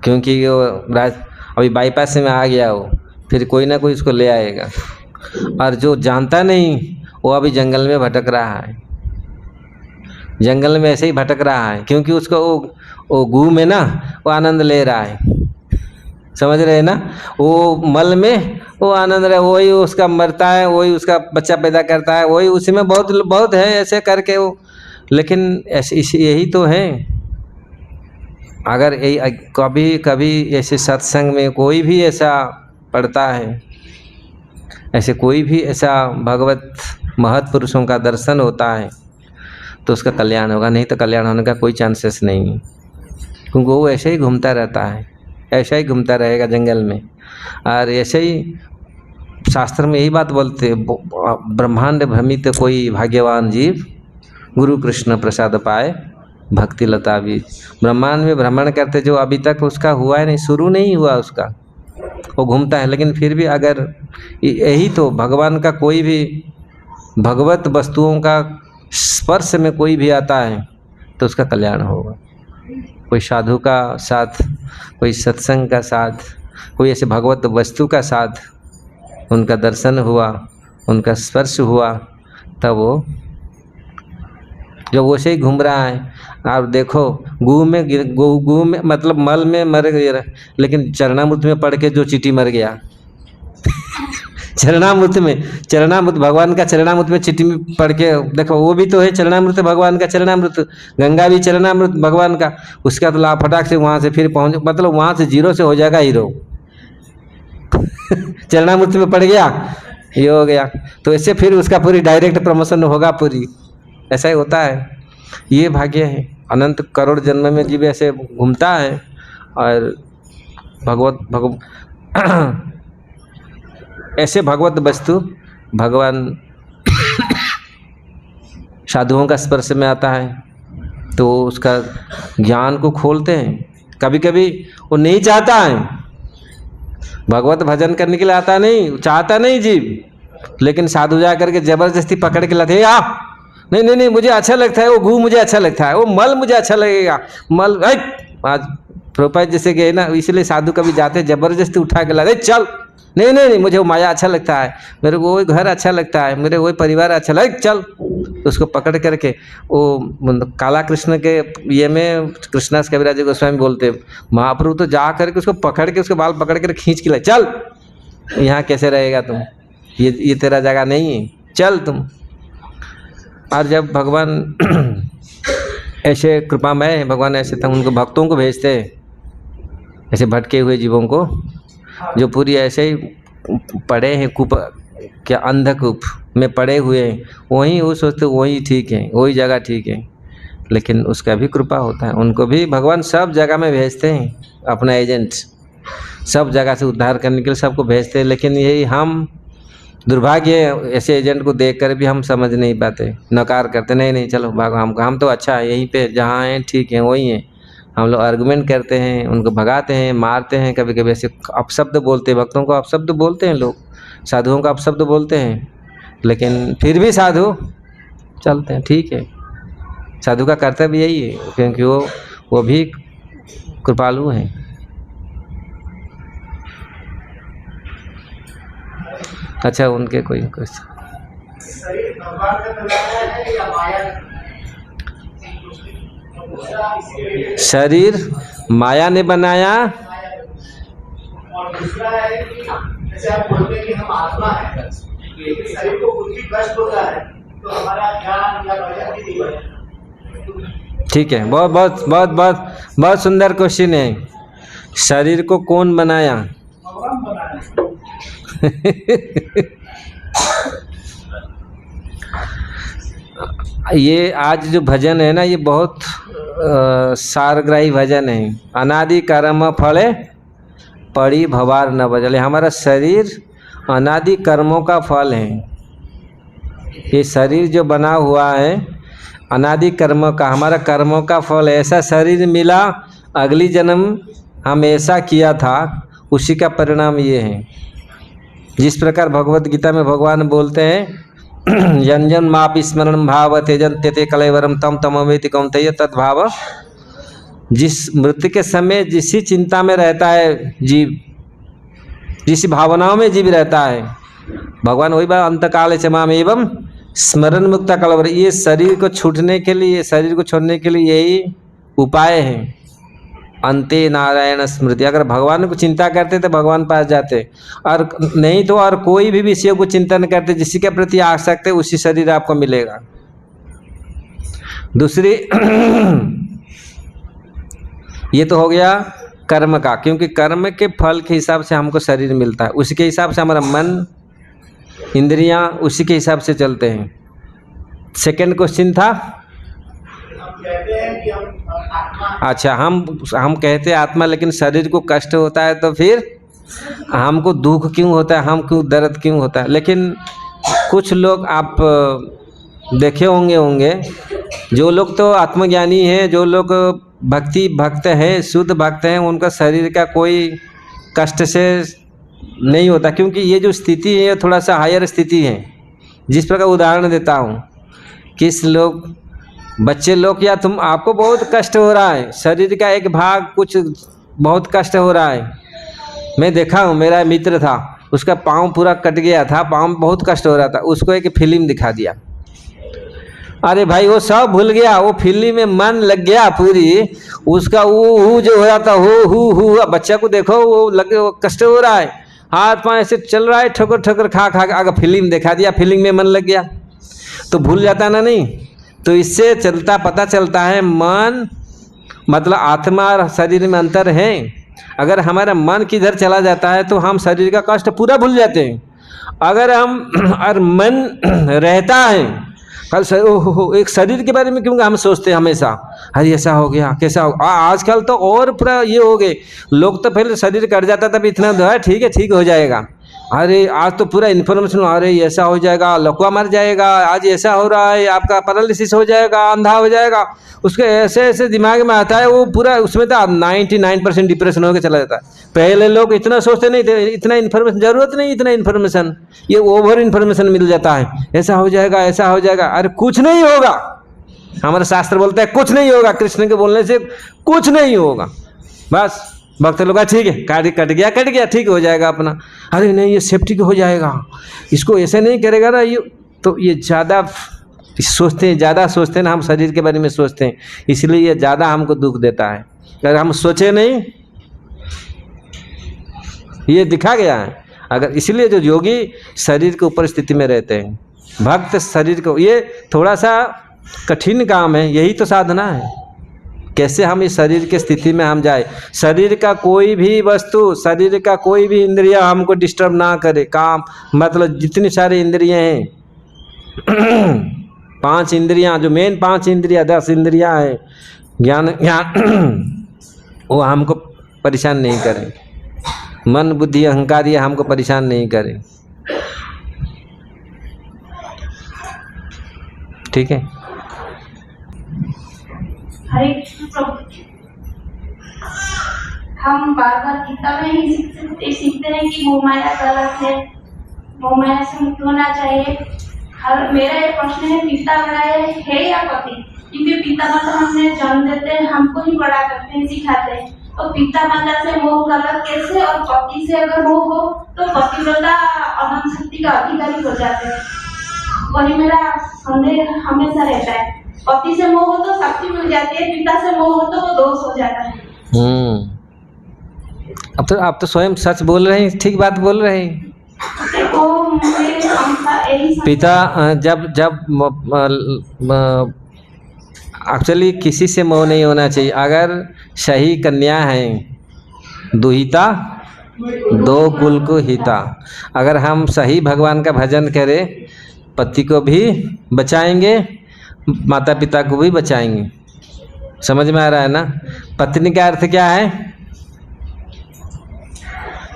क्योंकि वो अभी बाईपास में आ गया, वो फिर कोई ना कोई उसको ले आएगा। और जो जानता नहीं वो अभी जंगल में भटक रहा है, जंगल में ऐसे ही भटक रहा है, क्योंकि उसको वो गू में ना वो आनंद ले रहा है, समझ रहे हैं ना। वो मल में वो आनंद रहे, वही उसका मरता है, वही उसका बच्चा पैदा करता है, वही उसी में बहुत है ऐसे करके वो। लेकिन ऐसे यही तो है। अगर कभी ऐसे सत्संग में कोई भी ऐसा पढ़ता है, ऐसे कोई भी ऐसा भगवत महत् पुरुषों का दर्शन होता है तो उसका कल्याण होगा, नहीं तो कल्याण होने का कोई चांसेस नहीं है, क्योंकि वो ऐसे ही घूमता रहता है, ऐसा ही घूमता रहेगा जंगल में। और ऐसे ही शास्त्र में यही बात बोलते हैं, ब्रह्मांड भ्रमित कोई भाग्यवान जीव, गुरु कृष्ण प्रसाद पाए भक्ति लता बीज। ब्रह्मांड में भ्रमण करते जो अभी तक उसका हुआ है नहीं, शुरू नहीं हुआ उसका, वो घूमता है। लेकिन फिर भी अगर यही तो भगवान का कोई भी भगवत वस्तुओं का स्पर्श में कोई भी आता है तो उसका कल्याण होगा। कोई साधु का साथ, कोई सत्संग का साथ, कोई ऐसे भगवत वस्तु का साथ, उनका दर्शन हुआ, उनका स्पर्श हुआ, तब वो जब वैसे ही घूम रहा है। आप देखो गू में मतलब मल में मर गया, लेकिन चरणामृत में पढ़ के जो चींटी मर गया चरणामृत भगवान का चरणामृत में चींटी में पढ़ के देखो, वो भी तो है चरणामृत भगवान का, चरणामृत गंगा भी चरणामृत भगवान का। उसका तो लाभ फटाक से वहाँ से फिर पहुँच, मतलब वहाँ से जीरो से हो जाएगा हीरो चरणामृत में पड़ गया, ये हो गया, तो ऐसे फिर उसका पूरी डायरेक्ट प्रमोशन होगा पूरी, ऐसा ही होता है। ये भाग्य है। अनंत करोड़ जन्म में जीव ऐसे घूमता है और ऐसे भगवत वस्तु भगवान साधुओं का स्पर्श में आता है तो उसका ज्ञान को खोलते हैं। कभी कभी वो नहीं चाहता है, भगवत भजन करने के लिए आता नहीं, चाहता नहीं जीव, लेकिन साधु जा करके जबरदस्ती पकड़ के लाते, आप नहीं मुझे अच्छा लगता है वो गू, मुझे अच्छा लगता है वो मल, मुझे अच्छा लगेगा मल। आज प्रोपाइट जैसे गए ना, इसलिए साधु कभी जाते जबरदस्ती उठा के लाते, चल नहीं मुझे वो माया अच्छा लगता है, मेरे को वही घर अच्छा लगता है, मेरे वही परिवार अच्छा लगे, चल। उसको पकड़ करके वो काला कृष्ण के ये में कृष्णास कविराज गोस्वामी बोलते, महाप्रभु तो जा करके उसको पकड़ के उसके बाल पकड़ कर खींच के लाए, चल यहाँ कैसे रहेगा तुम, ये तेरा जगह नहीं है, चल तुम। और जब भगवान ऐसे कृपामय है, भगवान ऐसे तक उनको भक्तों को भेजते हैं, ऐसे भटके हुए जीवों को जो पूरी ऐसे ही पड़े हैं कूप क्या अंधकूप में पड़े हुए हैं, वहीं वो सोचते वही ठीक है, वही जगह ठीक है। लेकिन उसका भी कृपा होता है, उनको भी भगवान सब जगह में भेजते हैं, अपना एजेंट सब जगह से उद्धार करने के लिए सबको भेजते हैं। लेकिन यही हम दुर्भाग्य है, ऐसे एजेंट को देखकर भी हम समझ नहीं पाते, नकार करते, नहीं चलो हम तो अच्छा है, यहीं पे जहाँ हैं ठीक है वही हैं। हम लोग आर्गुमेंट करते हैं, उनको भगाते हैं, मारते हैं, कभी कभी ऐसे अपशब्द बोलते हैं, भक्तों को अपशब्द बोलते हैं लोग, साधुओं का अपशब्द बोलते हैं, लेकिन फिर भी साधु चलते हैं, ठीक है। साधु का कर्तव्य यही है, क्योंकि वो भी कृपालु हैं। अच्छा, उनके कोई क्वेश्चन। शरीर भगवान ने बनाया है या माया ने? शरीर माया ने बनाया। और दूसरा है कि जैसे आप बोलते हैं कि हम आत्मा है, लेकिन शरीर को कुछ भी कष्ट होता है तो हमारा ज्ञान या भजन भी नहीं बढ़ेगा। ठीक है, बहुत बहुत बहुत बहुत बहुत सुंदर क्वेश्चन है। शरीर को कौन बनाया? भगवान बनाया। ये आज जो भजन है ना, ये बहुत सारग्राही भजन है। अनादि कर्म फले पड़ी भवार न बजले। हमारा शरीर अनादि कर्मों का फल है। ये शरीर जो बना हुआ है अनादि कर्म का, हमारा कर्मों का फल। ऐसा शरीर मिला, अगली जन्म हम ऐसा किया था, उसी का परिणाम ये है। जिस प्रकार भगवत गीता में भगवान बोलते हैं जन जन माप स्मरण भाव तेजन तेते कलेवरम तम तमवेति कौन्तेय तद्भाव। जिस मृत्यु के समय जिसी चिंता में रहता है जीव, जिस भावनाओं में जीव रहता है, भगवान वही बात अंतकाल क्षमा एवं स्मरण मुक्त कलवर। ये शरीर को छूटने के लिए, शरीर को छोड़ने के लिए यही उपाय है। अंते नारायण स्मृति। अगर भगवान को चिंता करते तो भगवान पास जाते, और नहीं तो और कोई भी विषय को चिंतन करते, जिसी के प्रति आसक्त है उसी शरीर आपको मिलेगा। दूसरी ये तो हो गया कर्म का, क्योंकि कर्म के फल के हिसाब से हमको शरीर मिलता है, उसी के हिसाब से हमारा मन इंद्रियां उसी के हिसाब से चलते हैं। सेकंड क्वेश्चन था, हम कहते हैं कि हम आत्मा। अच्छा, हम कहते हैं आत्मा, लेकिन शरीर को कष्ट होता है तो फिर हमको दुख क्यों होता है, हम क्यों दर्द क्यों होता है। लेकिन कुछ लोग आप देखे होंगे जो लोग तो आत्मज्ञानी हैं, जो लोग भक्त हैं, शुद्ध भक्त हैं, उनका शरीर का कोई कष्ट से नहीं होता, क्योंकि ये जो स्थिति है थोड़ा सा हायर स्थिति है। जिस प्रकार उदाहरण देता हूँ, किस लोग बच्चे लोग या तुम आपको बहुत कष्ट हो रहा है, शरीर का एक भाग कुछ बहुत कष्ट हो रहा है। मैं देखा हूँ, मेरा मित्र था, उसका पाँव पूरा कट गया था, पाँव में बहुत कष्ट हो रहा था, उसको एक फिल्म दिखा दिया। अरे भाई वो सब भूल गया, वो फिल्म में मन लग गया पूरी, उसका वो जो हो जाता हु। बच्चा को देखो वो लगे, वो कष्ट हो रहा है, हाथ पाँव ऐसे चल रहा है, ठोकर ठोकर खा अगर फिल्म दिखा दिया, फिल्म में मन लग गया तो भूल जाता ना। नहीं तो इससे पता चलता है मन मतलब आत्मा और शरीर में अंतर है। अगर हमारा मन किधर चला जाता है तो हम शरीर का कष्ट पूरा भूल जाते हैं। अगर और मन रहता है, कल ओहो एक शरीर के बारे में क्यों हम सोचते हैं हमेशा, अरे ऐसा हो गया कैसा हो। आजकल तो और पूरा ये हो गए लोग, तो पहले शरीर कट जाता तब इतना दवा ठीक है ठीक हो जाएगा, अरे आज तो पूरा इन्फॉर्मेशन, अरे ऐसा हो जाएगा, लकवा मर जाएगा, आज ऐसा हो रहा है, आपका पैरालिसिस हो जाएगा, अंधा हो जाएगा। उसके ऐसे ऐसे दिमाग में आता है, वो पूरा उसमें तो 99% डिप्रेशन होकर चला जाता है। पहले लोग इतना सोचते नहीं थे, इतना इन्फॉर्मेशन जरूरत नहीं, इतना इन्फॉर्मेशन, ये ओवर इन्फॉर्मेशन मिल जाता है, ऐसा हो जाएगा ऐसा हो जाएगा। अरे कुछ नहीं होगा, हमारा शास्त्र बोलता है कुछ नहीं होगा, कृष्ण के बोलने से कुछ नहीं होगा। बस भक्त लोग ठीक है, कट गया ठीक हो जाएगा अपना, अरे नहीं ये सेफ्टी हो जाएगा, इसको ऐसे नहीं करेगा ना, ये तो ये ज़्यादा सोचते हैं ना, हम शरीर के बारे में सोचते हैं, इसलिए ये ज़्यादा हमको दुख देता है। अगर हम सोचे नहीं, ये दिखा गया है। अगर इसलिए जो योगी शरीर के ऊपर स्थिति में रहते हैं, भक्त शरीर को, ये थोड़ा सा कठिन काम है, यही तो साधना है। कैसे हम इस शरीर के स्थिति में हम जाए, शरीर का कोई भी वस्तु, शरीर का कोई भी इंद्रिया हमको डिस्टर्ब ना करे। काम मतलब जितनी सारी इंद्रियां हैं 5 इंद्रियां, जो मेन 5 इंद्रियां 10 इंद्रियां हैं, ज्ञान वो हमको परेशान नहीं करें। मन बुद्धि अहंकार ये हमको परेशान नहीं करें। ठीक है, हरे कृष्ण प्रभु। हम बार बार गीता में ही सीखते हैं कि मोह माया गलत है, मोह माया से मुक्त होना चाहिए। और मेरा एक प्रश्न है, पिता बड़ा है या पति? क्योंकि पिता मतलब हमने जन्म देते हैं, हमको ही बड़ा करते हैं, सिखाते हैं, तो पिता माता से मोह गलत कैसे, और पति से अगर मोह हो तो पतिव्रता अदम शक्ति का अधिकारी हो जाते हैं। वही मेरा संदेह हमेशा रहता है। पति से मोह हो तो शक्ति मिल जाती है, पिता से मोह हो तो वो दोष हो जाता है। अब तो आप तो स्वयं सच बोल रहे हैं, ठीक बात बोल रहे हैं। देखो मुझे यही पिता जब एक्चुअली किसी से मोह नहीं होना चाहिए। अगर सही कन्या है, दुहिता दो कुल को हिता। अगर हम सही भगवान का भजन करें, पति को भी बचाएंगे, माता पिता को भी बचाएंगे। समझ में आ रहा है ना? पत्नी का अर्थ क्या है?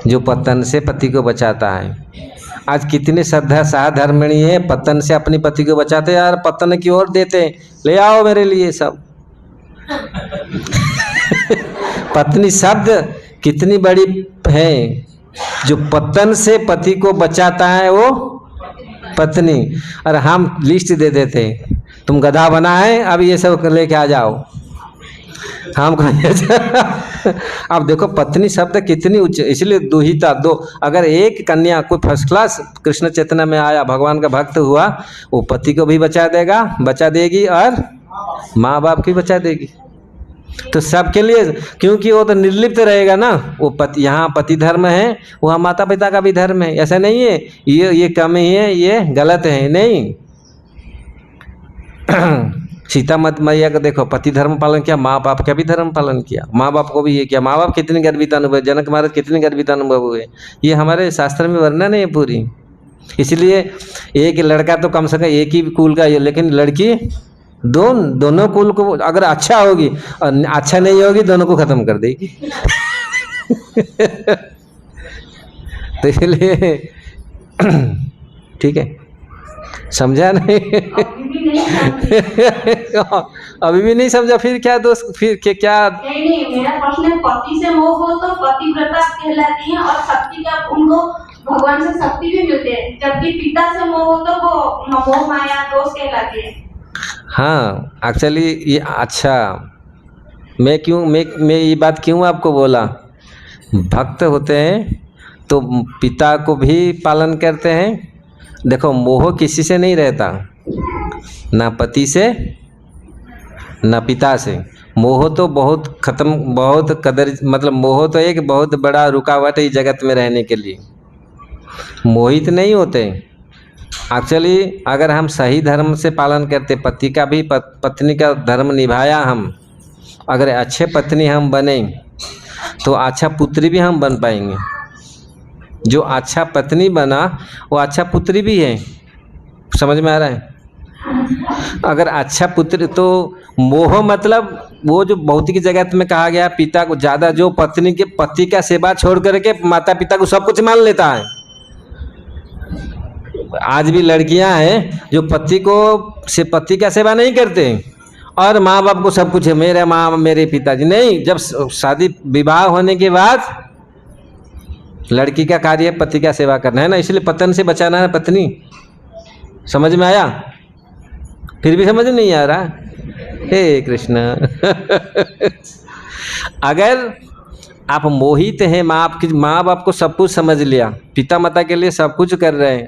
जो पतन से पति को बचाता है। आज कितने श्रद्धा साधर्मिणी है, पतन से अपनी पति को बचाते, यार पतन की ओर देते, ले आओ मेरे लिए सब। पत्नी शब्द कितनी बड़ी है। जो पतन से पति को बचाता है वो पत्नी। और हम लिस्ट दे देते, तुम गधा बना है, अब ये सब लेके आ जाओ। हम अब देखो पत्नी शब्द कितनी उच्च, इसलिए दुहिता दो। अगर एक कन्या कोई फर्स्ट क्लास कृष्ण चेतना में आया, भगवान का भक्त हुआ, वो पति को भी बचा देगा, बचा देगी, और माँ बाप की बचा देगी। तो सबके लिए, क्योंकि वो तो निर्लिप्त रहेगा ना। वो पति, यहाँ पति धर्म है, वहाँ माता पिता का भी धर्म है। ऐसा नहीं है ये कमी है, ये गलत है, नहीं। सीता मत मैया का देखो, पति धर्म पालन किया, माँ बाप का भी धर्म पालन किया, माँ बाप को भी ये किया। माँ बाप कितनी गर्वित अनुभव, जनक महाराज कितनी गर्वित अनुभव हुए, ये हमारे शास्त्र में वर्णन है पूरी। इसलिए एक लड़का तो कम से कम एक ही कुल का, लेकिन लड़की दोनों कुल को अगर अच्छा होगी और अच्छा नहीं होगी, दोनों को खत्म कर देगी। तो इसलिए ठीक है, समझा नहीं? अभी भी नहीं समझा? फिर क्या दोस्त, फिर क्या? नहीं, मेरा प्रश्न है, पति से मोह हो तो पतिव्रता कहलाती है, और शक्ति का उनको भगवान से शक्ति भी मिलती है। जबकि पिता से मोह हो तो वो मोह माया दोष कहलाती है। हाँ, एक्चुअली ये अच्छा, मैं ये बात क्यों आपको बोला? भक्त होते हैं तो पिता को भी पालन करते हैं। देखो मोह किसी से नहीं रहता, ना पति से ना पिता से। मोह तो बहुत खत्म, बहुत कदर, मतलब मोह तो एक बहुत बड़ा रुकावट है इस जगत में रहने के लिए। मोहित नहीं होते एक्चुअली। अगर हम सही धर्म से पालन करते, पति का भी पत्नी का धर्म निभाया हम, अगर अच्छे पत्नी हम बने तो अच्छा पुत्री भी हम बन पाएंगे। जो अच्छा पत्नी बना वो अच्छा पुत्री भी है। समझ में आ रहा है? अगर अच्छा पुत्र, तो मोह मतलब वो जो भौतिक जगत में कहा गया, पिता को ज़्यादा, जो पत्नी के पति का सेवा छोड़ करके माता पिता को सब कुछ मान लेता है। आज भी लड़कियां हैं जो पति का सेवा नहीं करते, और माँ बाप को सब कुछ है, मेरे माँ मेरे पिताजी। नहीं, जब शादी विवाह होने के बाद लड़की का कार्य पति का सेवा करना है ना, इसलिए पतन से बचाना है पत्नी। समझ में आया? फिर भी समझ नहीं आ रहा? हे कृष्ण। अगर आप मोहित हैं, माँ बाप को सब कुछ समझ लिया, पिता माता के लिए सब कुछ कर रहे हैं,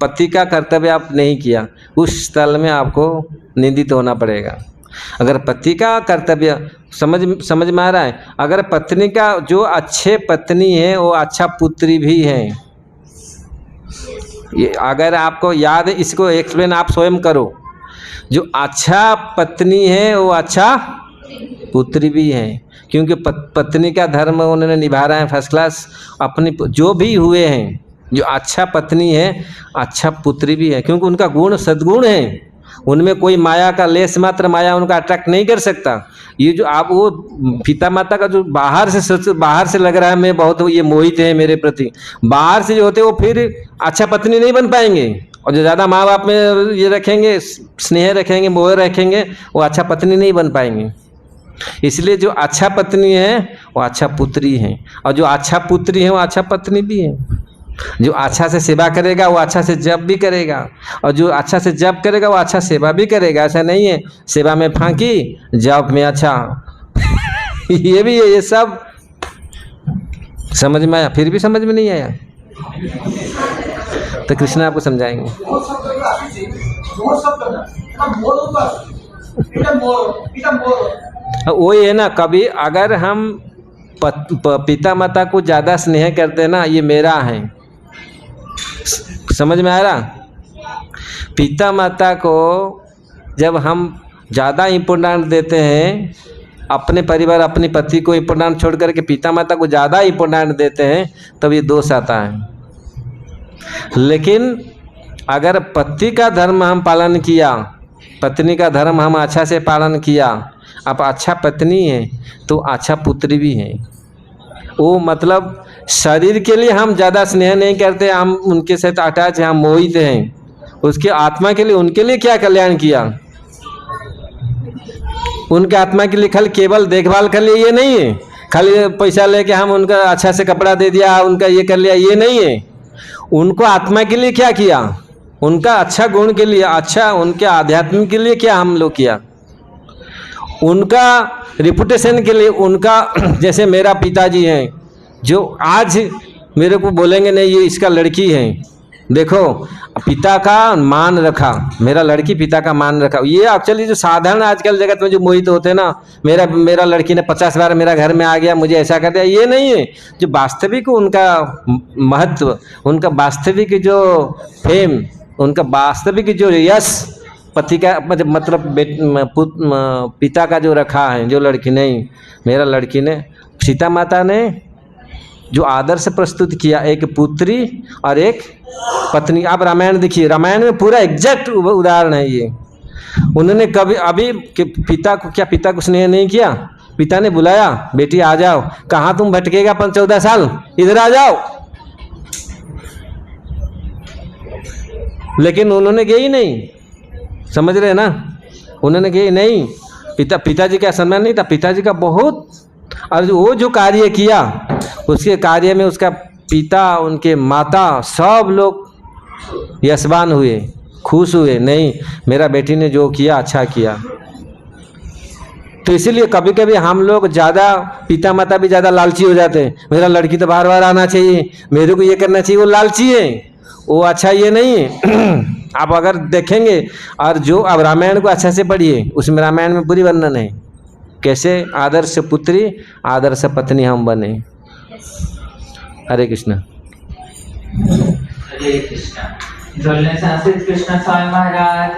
पति का कर्तव्य आप नहीं किया, उस स्थल में आपको निंदित होना पड़ेगा। अगर पति का कर्तव्य समझ में आ रहा है? अगर पत्नी का, जो अच्छे पत्नी है वो अच्छा पुत्री भी है। ये अगर आपको याद है, इसको एक्सप्लेन आप स्वयं करो। जो अच्छा पत्नी है वो अच्छा पुत्री भी है, क्योंकि पत्नी का धर्म उन्होंने निभा रहा है फर्स्ट क्लास। अपनी जो भी हुए हैं, जो अच्छा पत्नी है अच्छा पुत्री भी है, क्योंकि उनका गुण सद्गुण है। उनमें कोई माया का लेस मात्र माया उनका अट्रैक्ट नहीं कर सकता। ये जो आप वो पिता माता का जो बाहर से लग रहा है मैं बहुत ये मोहित है मेरे प्रति, बाहर से जो होते वो फिर अच्छा पत्नी नहीं बन पाएंगे। और जो ज़्यादा माँ बाप में ये रखेंगे, स्नेह रखेंगे, मोह रखेंगे, वो अच्छा पत्नी नहीं बन पाएंगे। इसलिए जो अच्छा पत्नी है वो अच्छा पुत्री है, और जो अच्छा पुत्री है वो अच्छा पत्नी भी है। जो अच्छा से सेवा करेगा वो अच्छा से जप भी करेगा, और जो अच्छा से जप करेगा वो अच्छा सेवा भी करेगा। ऐसा नहीं है सेवा में फांकी, जप में अच्छा। ये भी है, ये सब समझ में आया? फिर भी समझ में नहीं आया तो कृष्ण आपको समझाएंगे। वो शब्द का आशीष है, वो शब्द ना, ना मोर होगा, इधर मोर। वही है ना, कभी अगर हम पिता माता को ज़्यादा स्नेह करते हैं ना, ये मेरा है, समझ में आ रहा? पिता माता को जब हम ज़्यादा इम्पोर्टेंट देते हैं, अपने परिवार अपनी पति को इम्पोर्टेंट छोड़ करके पिता माता को ज़्यादा इम्पोर्टेंट देते हैं, तब ये दोष आता है। लेकिन अगर पति का धर्म हम पालन किया, पत्नी का धर्म हम अच्छा से पालन किया, आप अच्छा पत्नी है तो अच्छा पुत्री भी है। वो मतलब शरीर के लिए हम ज़्यादा स्नेह नहीं करते, हम उनके साथ अटैच हैं, हम मोहित हैं। उसके आत्मा के लिए, उनके लिए क्या कल्याण किया? उनके आत्मा के लिए खाली केवल देखभाल कर लिया, ये नहीं है। खाली पैसा लेके हम उनका अच्छा से कपड़ा दे दिया, उनका ये कर लिया, ये नहीं है। उनको आत्मा के लिए क्या किया? उनका अच्छा गुण के लिए, अच्छा उनके आध्यात्म के लिए क्या हम लोग किया? उनका रिपुटेशन के लिए, उनका जैसे मेरा पिताजी हैं जो आज मेरे को बोलेंगे नहीं ये इसका लड़की है, देखो पिता का मान रखा, मेरा लड़की पिता का मान रखा। ये एक्चुअली जो साधारण आजकल जगत में जो मोहित होते हैं ना, मेरा लड़की ने 50 बार मेरा घर में आ गया, मुझे ऐसा कर दिया, ये नहीं है। जो वास्तविक उनका महत्व, उनका वास्तविक जो फेम, उनका वास्तविक जो यश पति का मतलब पिता का जो रखा है, जो लड़की नहीं, मेरा लड़की ने, सीता माता ने जो आदर्श प्रस्तुत किया, एक पुत्री और एक पत्नी। आप रामायण देखिए, रामायण में पूरा एग्जैक्ट उदाहरण है ये। उन्होंने कभी अभी पिता को स्नेह नहीं किया? पिता ने बुलाया, बेटी आ जाओ, कहाँ तुम भटकेगा 14 साल, इधर आ जाओ। लेकिन उन्होंने गई नहीं, समझ रहे ना? उन्होंने गई नहीं। पिताजी का सम्मान नहीं था, पिताजी का बहुत, और वो जो कार्य किया उसके कार्य में उसका पिता, उनके माता, सब लोग यशवान हुए, खुश हुए। नहीं, मेरा बेटी ने जो किया अच्छा किया। तो इसीलिए कभी कभी हम लोग ज़्यादा, पिता माता भी ज़्यादा लालची हो जाते हैं। मेरा लड़की तो बार बार आना चाहिए, मेरे को ये करना चाहिए, वो लालची है, वो अच्छा ये नहीं है। आप अगर देखेंगे, और जो अब रामायण को अच्छा से पढ़िए, उसमें रामायण में पूरी वर्णन है कैसे आदर्श पुत्री आदर्श पत्नी हम बने। हरे कृष्ण। हरे कृष्ण। झोलने से कृष्ण स्वामी महाराज।